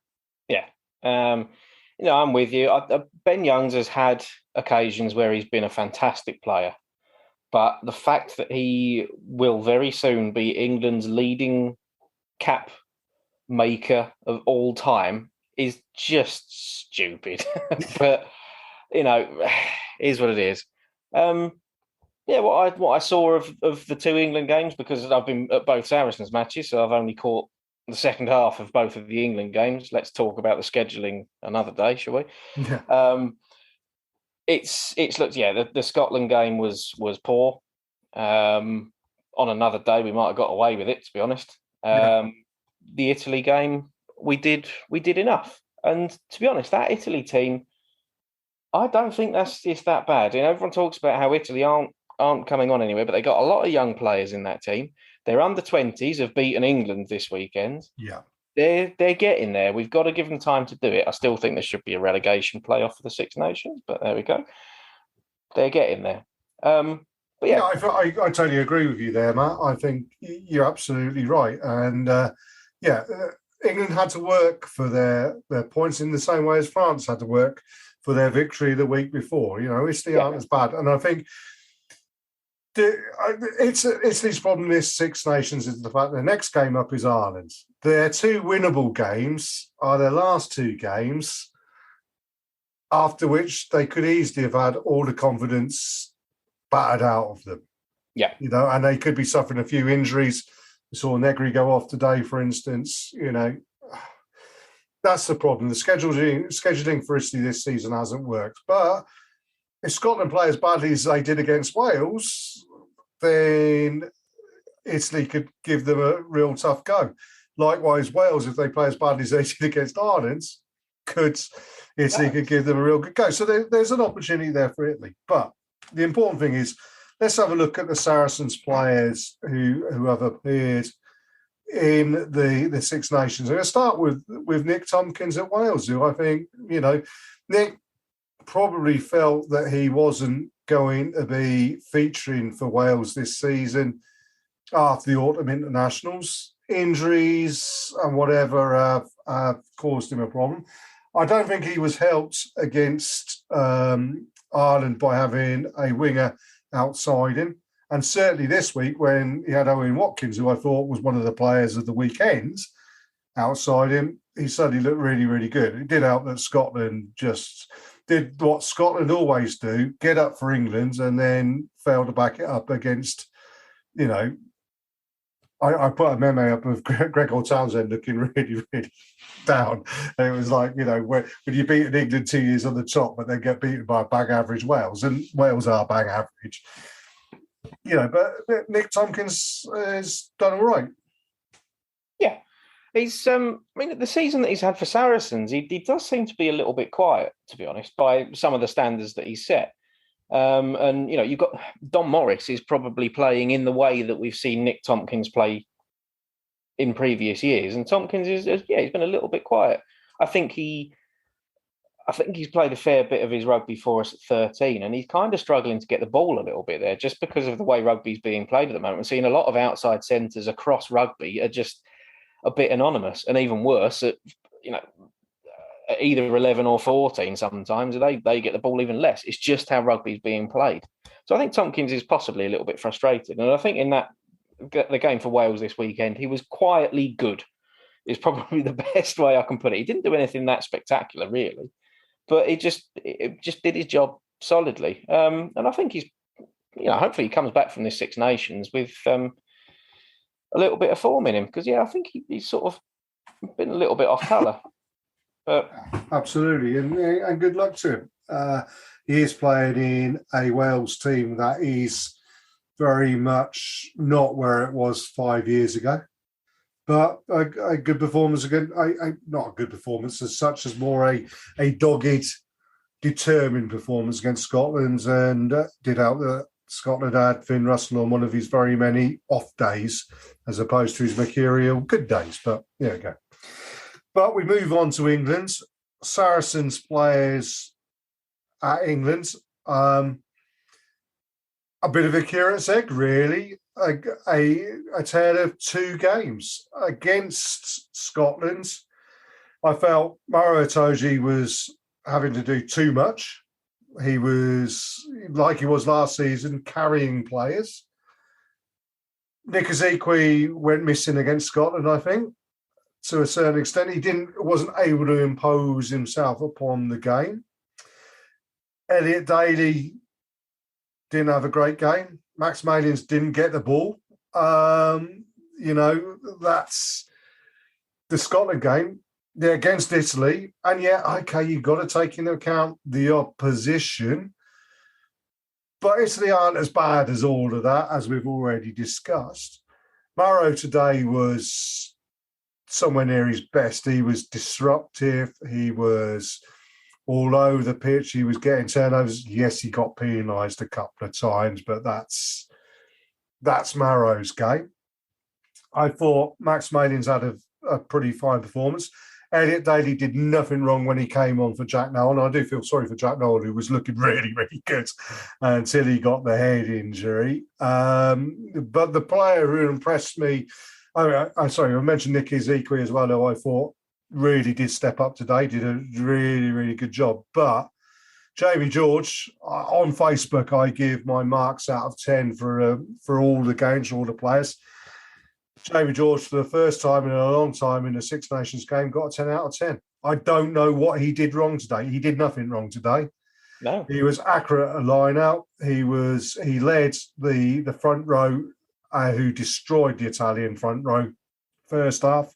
I'm with you. Ben Youngs has had occasions where he's been a fantastic player. But the fact that he will very soon be England's leading cap maker of all time is just stupid. But, is what it is. What I saw of the 2 England games, because I've been at both Saracens matches, so I've only caught the second half of both of the England games. Let's talk about the scheduling another day, shall we? Yeah. It's looked, the Scotland game was poor. On another day, we might have got away with it, to be honest. The Italy game, we did enough. And to be honest, that Italy team, I don't think it's that bad. Everyone talks about how Italy aren't coming on anywhere, but they got a lot of young players in that team. Their under-20s have beaten England this weekend. Yeah. They're getting there. We've got to give them time to do it. I still think there should be a relegation playoff for the Six Nations, but there we go. They're getting there. I totally agree with you there, Matt. I think you're absolutely right. And England had to work for their points in the same way as France had to work for their victory the week before. Italy aren't as bad. And I think Italy's problem this Six Nations is the fact the next game up is Ireland. Their 2 winnable games are their last 2 games, after which they could easily have had all the confidence battered out of them. Yeah. And they could be suffering a few injuries. We saw Negri go off today, for instance. That's the problem. The scheduling for Italy this season hasn't worked. But if Scotland play as badly as they did against Wales, then Italy could give them a real tough go. Likewise, Wales, if they play as badly as they did against Ireland, Italy could give them a real good go. So there's an opportunity there for Italy. But the important thing is, let's have a look at the Saracens players who have appeared in the Six Nations. I'm going to start with Nick Tompkins at Wales, who I think, Nick probably felt that he wasn't going to be featuring for Wales this season after the autumn internationals. Injuries and whatever have caused him a problem. I don't think he was helped against Ireland by having a winger outside him. And certainly this week when he had Owen Watkins, who I thought was one of the players of the weekend, outside him, he suddenly looked really, really good. It did help that Scotland just did what Scotland always do, get up for England and then fail to back it up against, you know, I put a memo up of Gregor Townsend looking really, really down. And it was like, you know, when you beat England 2 years on the top, but then get beaten by bang average Wales, and Wales are bang average. You know, but Nick Tompkins has done all right. Yeah. He's, I mean, the season that he's had for Saracens, he does seem to be a little bit quiet, to be honest, by some of the standards that he's set. And, you know, you've got Don Morris is probably playing in the way that we've seen Nick Tompkins play in previous years. And Tompkins he's been a little bit quiet. I think he's played a fair bit of his rugby for us at 13, and he's kind of struggling to get the ball a little bit there just because of the way rugby's being played at the moment. We're seeing a lot of outside centres across rugby are just a bit anonymous, and even worse at, you know, at either 11 or 14 sometimes, they get the ball even less. It's just how rugby's being played. So I think Tompkins is possibly a little bit frustrated. And I think in the game for Wales this weekend, he was quietly good, is probably the best way I can put it. He didn't do anything that spectacular, really, but it just did his job solidly. And I think he's, you know, hopefully he comes back from this Six Nations with a little bit of form in him, because, yeah, I think he's sort of been a little bit off colour. But absolutely, and good luck to him. He is playing in a Wales team that is very much not where it was 5 years ago, but a good performance again. Not a good performance as such, as more a dogged, determined performance against Scotland, and did out that Scotland had Finn Russell on one of his very many off days, as opposed to his mercurial good days. But there you go. But we move on to England. Saracens players at England. A bit of a curate's egg, really. A tale of two games. Against Scotland, I felt Maro Itoje was having to do too much. He was, like he was last season, carrying players. Nick Ezekwe went missing against Scotland, I think. To a certain extent, he wasn't able to impose himself upon the game. Elliot Daly didn't have a great game. Max Malins didn't get the ball. You know, that's the Scotland game. They're against Italy. And yeah, okay, you've got to take into account the opposition. But Italy aren't as bad as all of that, as we've already discussed. Maro today was somewhere near his best. He was disruptive. He was all over the pitch. He was getting turnovers. Yes, he got penalised a couple of times, but that's Maro's game. I thought Max Malins had a pretty fine performance. Elliot Daly did nothing wrong when he came on for Jack Nolan. I do feel sorry for Jack Nolan, who was looking really, really good until he got the head injury. But the player who impressed me, I'm sorry, I mentioned Nick Ezekwe as well, who I thought really did step up today, did a really, really good job. But Jamie George, on Facebook, I give my marks out of 10 for all the games, for all the players. Jamie George, for the first time in a long time in a Six Nations game, got a 10 out of 10. I don't know what he did wrong today. He did nothing wrong today. No. He was accurate at line out. He led the front row, who destroyed the Italian front row first half.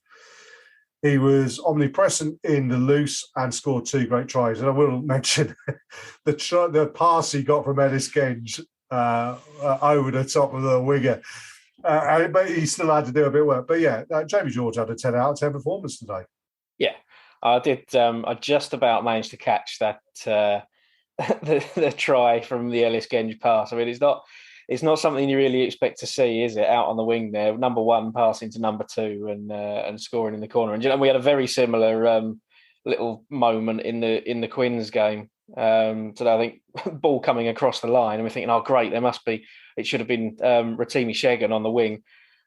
He was omnipresent in the loose and scored two great tries. And I will mention the pass he got from Ellis Genge over the top of the winger. But he still had to do a bit of work. But yeah, Jamie George had a 10 out of 10 performance today. Yeah, I did. I just about managed to catch that the try from the Ellis Genge pass. I mean, it's not something you really expect to see, is it? Out on the wing there, number one passing to number two and scoring in the corner. And you know, we had a very similar little moment in the Quins game today. I think ball coming across the line, and we're thinking, oh great, it should have been Rotimi Shegan on the wing,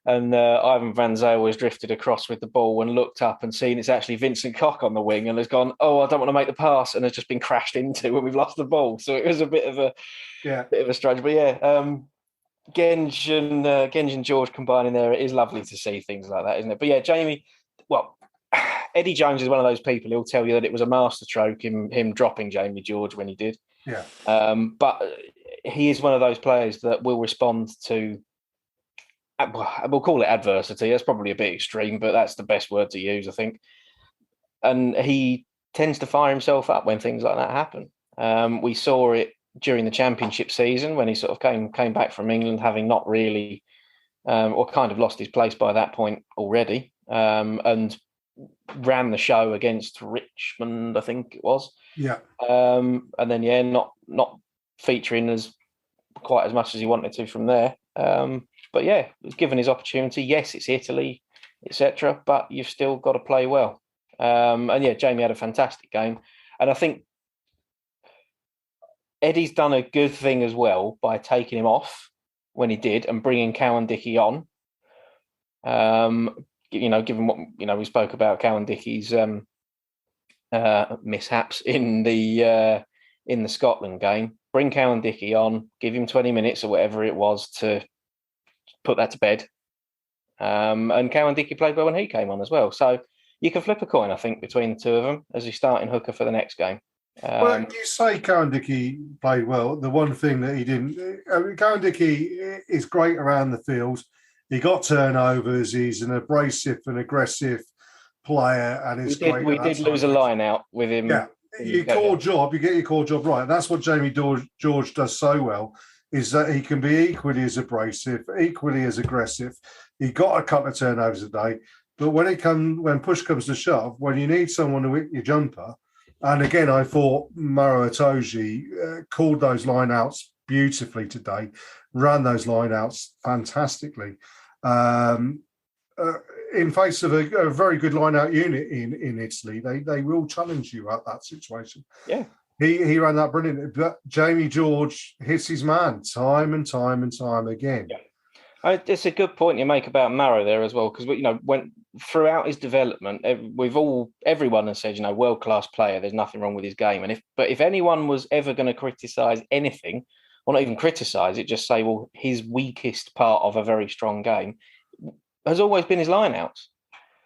and Ivan Van Zyl was drifted across with the ball and looked up and seen it's actually Vincent Koch on the wing, and has gone, oh, I don't want to make the pass, and has just been crashed into when we've lost the ball. So it was a bit of a strange, but yeah. Genge and George combining there, it is lovely to see things like that, isn't it? But yeah, Jamie, well, Eddie Jones is one of those people who'll tell you that it was a masterstroke, him dropping Jamie George when he did. Yeah. But he is one of those players that will respond to, we'll call it adversity. That's probably a bit extreme, but that's the best word to use, I think. And he tends to fire himself up when things like that happen. We saw it during the championship season when he sort of came back from England, having not really, or kind of lost his place by that point already, and ran the show against Richmond, I think it was. Yeah. And then, not featuring as quite as much as he wanted to from there. But yeah, given his opportunity, yes, it's Italy, etc. But you've still got to play well. And yeah, Jamie had a fantastic game. And I think Eddie's done a good thing as well by taking him off when he did and bringing Cowan-Dickie on. Given what we spoke about Cowan-Dickie's mishaps in the Scotland game, bring Cowan-Dickie on, give him 20 minutes or whatever it was to put that to bed. And Cowan-Dickie played well when he came on as well. So you can flip a coin, I think, between the two of them as your starting hooker for the next game. Well, you say Cowan-Dickie played well. The one thing that he didn't, Cowan-Dickie is great around the field. He got turnovers. He's an abrasive and aggressive player, and we did lose a line out with him. Yeah, you get your core job right. And that's what Jamie George does so well, is that he can be equally as abrasive, equally as aggressive. He got a couple of turnovers a day, but when push comes to shove, when you need someone to hit your jumper, and again, I thought Maro Itoje called those lineouts beautifully today, ran those lineouts fantastically. In face of a very good lineout unit in Italy, they will challenge you at that situation. Yeah. He ran that brilliantly, but Jamie George hits his man time and time and time again. Yeah. It's a good point you make about Maro there as well, because when throughout his development, everyone has said, world-class player, there's nothing wrong with his game. But if anyone was ever going to criticise anything, or not even criticise it, just say, well, his weakest part of a very strong game has always been his lineouts.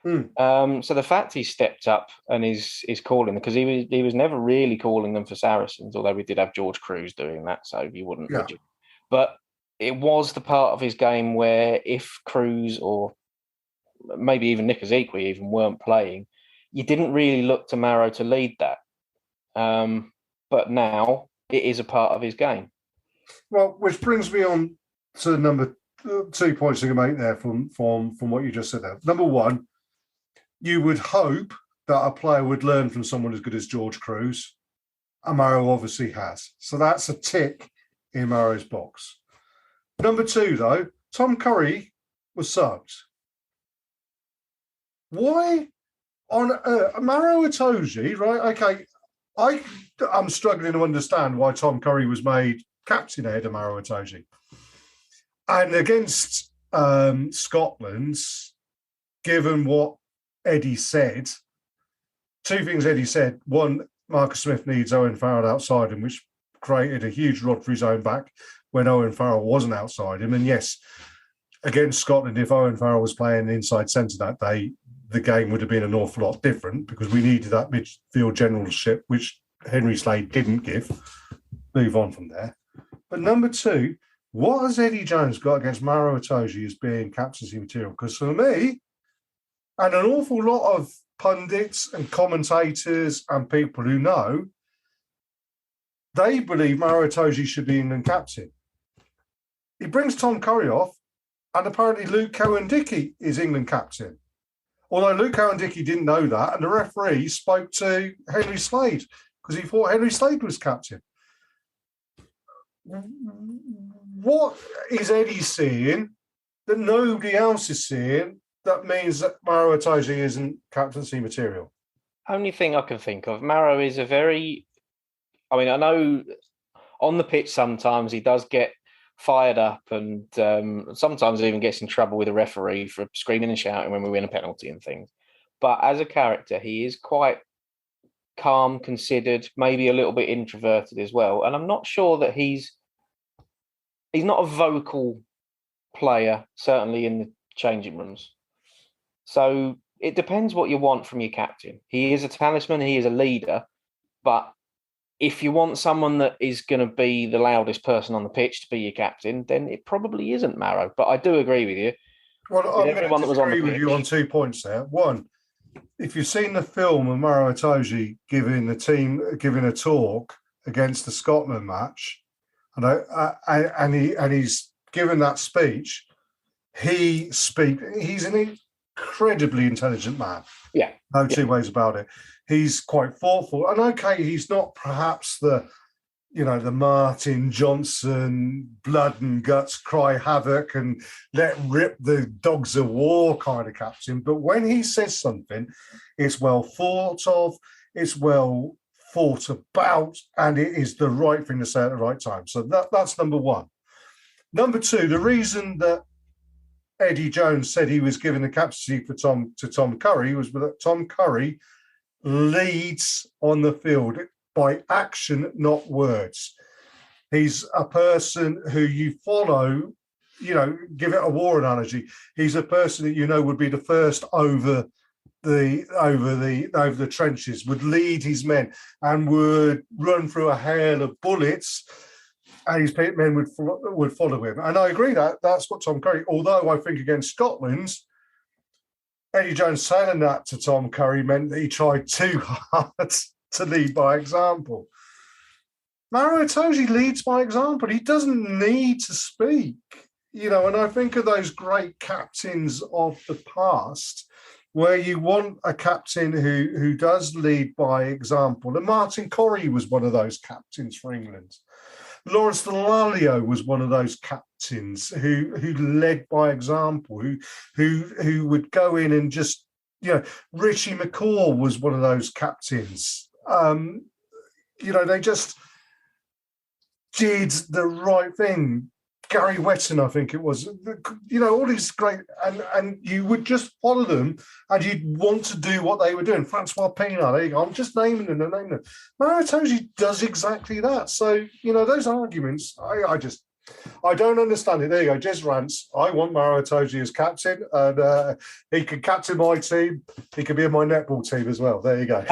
So the fact he stepped up and is calling, because he was never really calling them for Saracens, although we did have George Cruz doing that, so you wouldn't. Would you? But it was the part of his game where if Cruz or maybe even Nick Ezekwe even weren't playing, you didn't really look to Maro to lead that. But now it is a part of his game. Well, which brings me on to the number 2 points you can make there from what you just said there. Number one, you would hope that a player would learn from someone as good as George Cruz. And Maro obviously has. So that's a tick in Maro's box. Number two, though, Tom Curry was subbed. Why on Maro Itoje, right? Okay, I'm struggling to understand why Tom Curry was made captain ahead of Maro Itoje. And against Scotland, given what Eddie said, two things Eddie said. One, Marcus Smith needs Owen Farrell outside him, which created a huge rod for his own back when Owen Farrell wasn't outside him. And yes, against Scotland, if Owen Farrell was playing inside centre that day, the game would have been an awful lot different because we needed that midfield generalship, which Henry Slade didn't give. Move on from there. But number two, what has Eddie Jones got against Maro Itoje as being captaincy material? Because for me, and an awful lot of pundits and commentators and people who know, they believe Maro Itoje should be England captain. He brings Tom Curry off, and apparently Luke Cowan-Dickie is England captain. Although Luke Cowan-Dickie didn't know that, and the referee spoke to Henry Slade because he thought Henry Slade was captain. What is Eddie seeing that nobody else is seeing that means that Maro Itoje isn't captaincy material? Only thing I can think of, Maro is I know on the pitch sometimes he does get fired up and sometimes even gets in trouble with the referee for screaming and shouting when we win a penalty and things. But as a character, he is quite calm, considered, maybe a little bit introverted as well. And I'm not sure that he's not a vocal player, certainly in the changing rooms. So it depends what you want from your captain. He is a talisman. He is a leader. But if you want someone that is going to be the loudest person on the pitch to be your captain, then it probably isn't Maro. But I do agree with you. Well, I'm going to disagree with you on 2 points there. One, if you've seen the film of Maro Itoje giving a talk against the Scotland match, and he's given that speech, he's an incredibly intelligent man. Yeah. No two ways about it. He's quite thoughtful. And okay, he's not perhaps the Martin Johnson, blood and guts, cry havoc and let rip the dogs of war kind of captain. But when he says something, it's well thought of, it's well thought about, and it is the right thing to say at the right time. So that's number one. Number two, the reason that Eddie Jones said he was giving the captaincy to Tom Curry was that Tom Curry leads on the field by action, not words. He's a person who you follow, give it a war analogy. He's a person that would be the first over the trenches, would lead his men and would run through a hail of bullets, and his men would follow him. And I agree that's what Tom Curry, although I think against Scotland, Eddie Jones saying that to Tom Curry meant that he tried too hard to lead by example. Maro Itoje leads by example. He doesn't need to speak, and I think of those great captains of the past where you want a captain who does lead by example. And Martin Corrie was one of those captains for England. Lawrence Dallaglio was one of those captains who led by example, who would go in and just, Richie McCaw was one of those captains. They just did the right thing. Gary Wetton, I think it was, all these great, and you would just follow them and you'd want to do what they were doing. Francois Pienaar, there you go. I'm just naming them. Maro Itoje does exactly that. So, those arguments, I don't understand it. There you go, Jez rants. I want Maro Itoje as captain, and he can captain my team. He can be in my netball team as well. There you go.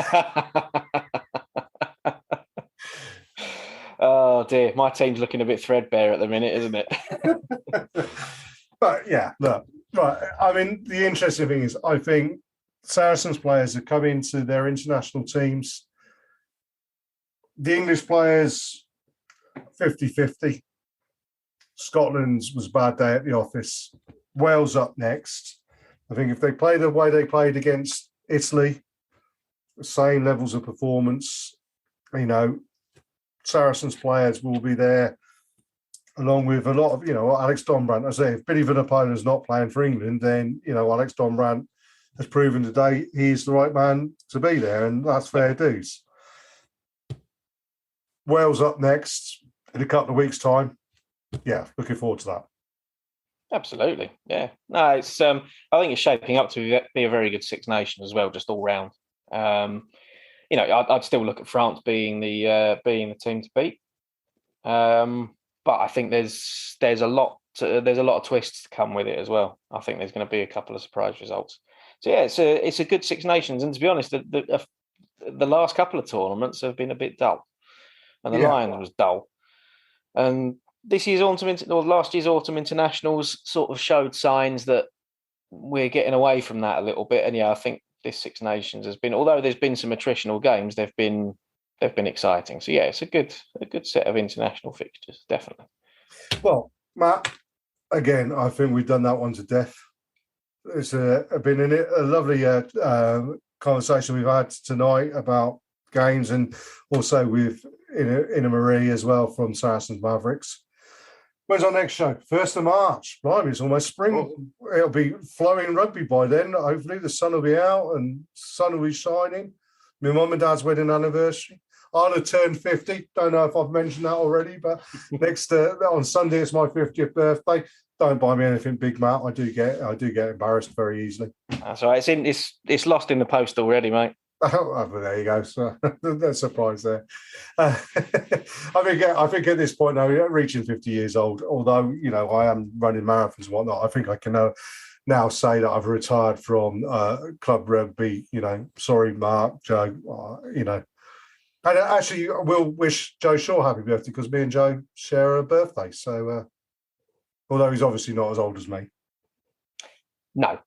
Oh dear, my team's looking a bit threadbare at the minute, isn't it? But yeah, look, right. I mean, the interesting thing is, I think Saracens players have come into their international teams. The English players, 50-50. Scotland's was a bad day at the office. Wales up next. I think if they play the way they played against Italy, the same levels of performance, Saracens players will be there, along with a lot of, Alex Donbrandt. I say, if Billy Vunipola is not playing for England, then, Alex Donbrandt has proven today he's the right man to be there, and that's fair dues. Wales up next in a couple of weeks' time. Yeah, looking forward to that. Absolutely, yeah. No, it's. I think it's shaping up to be a very good Six Nations as well, just all round. I'd still look at France being the team to beat, but I think there's a lot of twists to come with it as well. I think there's going to be a couple of surprise results. So yeah, it's a good Six Nations, and to be honest, the last couple of tournaments have been a bit dull, and the Lions was dull, and last year's autumn internationals sort of showed signs that we're getting away from that a little bit, and I think this Six Nations has been, although there's been some attritional games, they've been exciting. So yeah, it's a good set of international fixtures, definitely. Well, Matt, again, I think we've done that one to death. It's been a lovely conversation we've had tonight about games, and also with Ine-Mari as well from Saracens Mavericks. When's our next show? 1st of March. Blimey, it's almost spring. It'll be flowing rugby by then. Hopefully the sun will be out and sun will be shining. My mum and dad's wedding anniversary. I'll have turned 50. Don't know if I've mentioned that already, but next on Sunday it's my 50th birthday. Don't buy me anything big, Matt. I do get embarrassed very easily. That's all right. It's lost in the post already, mate. Oh, there you go. So, no surprise there. I think at this point now, reaching 50 years old, although I am running marathons and whatnot, I think I can now say that I've retired from club rugby. Sorry, Mark, Joe. And actually, we'll wish Joe Shaw happy birthday because me and Joe share a birthday. So, although he's obviously not as old as me. No.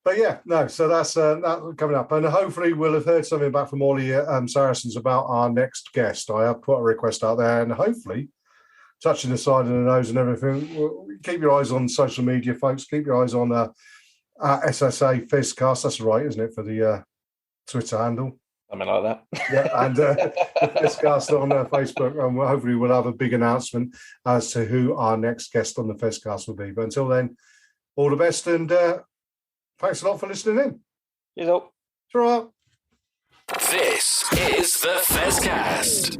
But yeah, no. So that's that coming up, and hopefully we'll have heard something back from all the Saracens about our next guest. I have put a request out there, and hopefully, touching the side of the nose and everything. Keep your eyes on social media, folks. Keep your eyes on SSA Fizzcast. That's right, isn't it, for the Twitter handle? Something like that. Yeah, and the Fizzcast on Facebook, and hopefully we'll have a big announcement as to who our next guest on the Fizzcast will be. But until then, all the best, and thanks a lot for listening in. Cheers up. Ta-ra. This is the Fizzcast.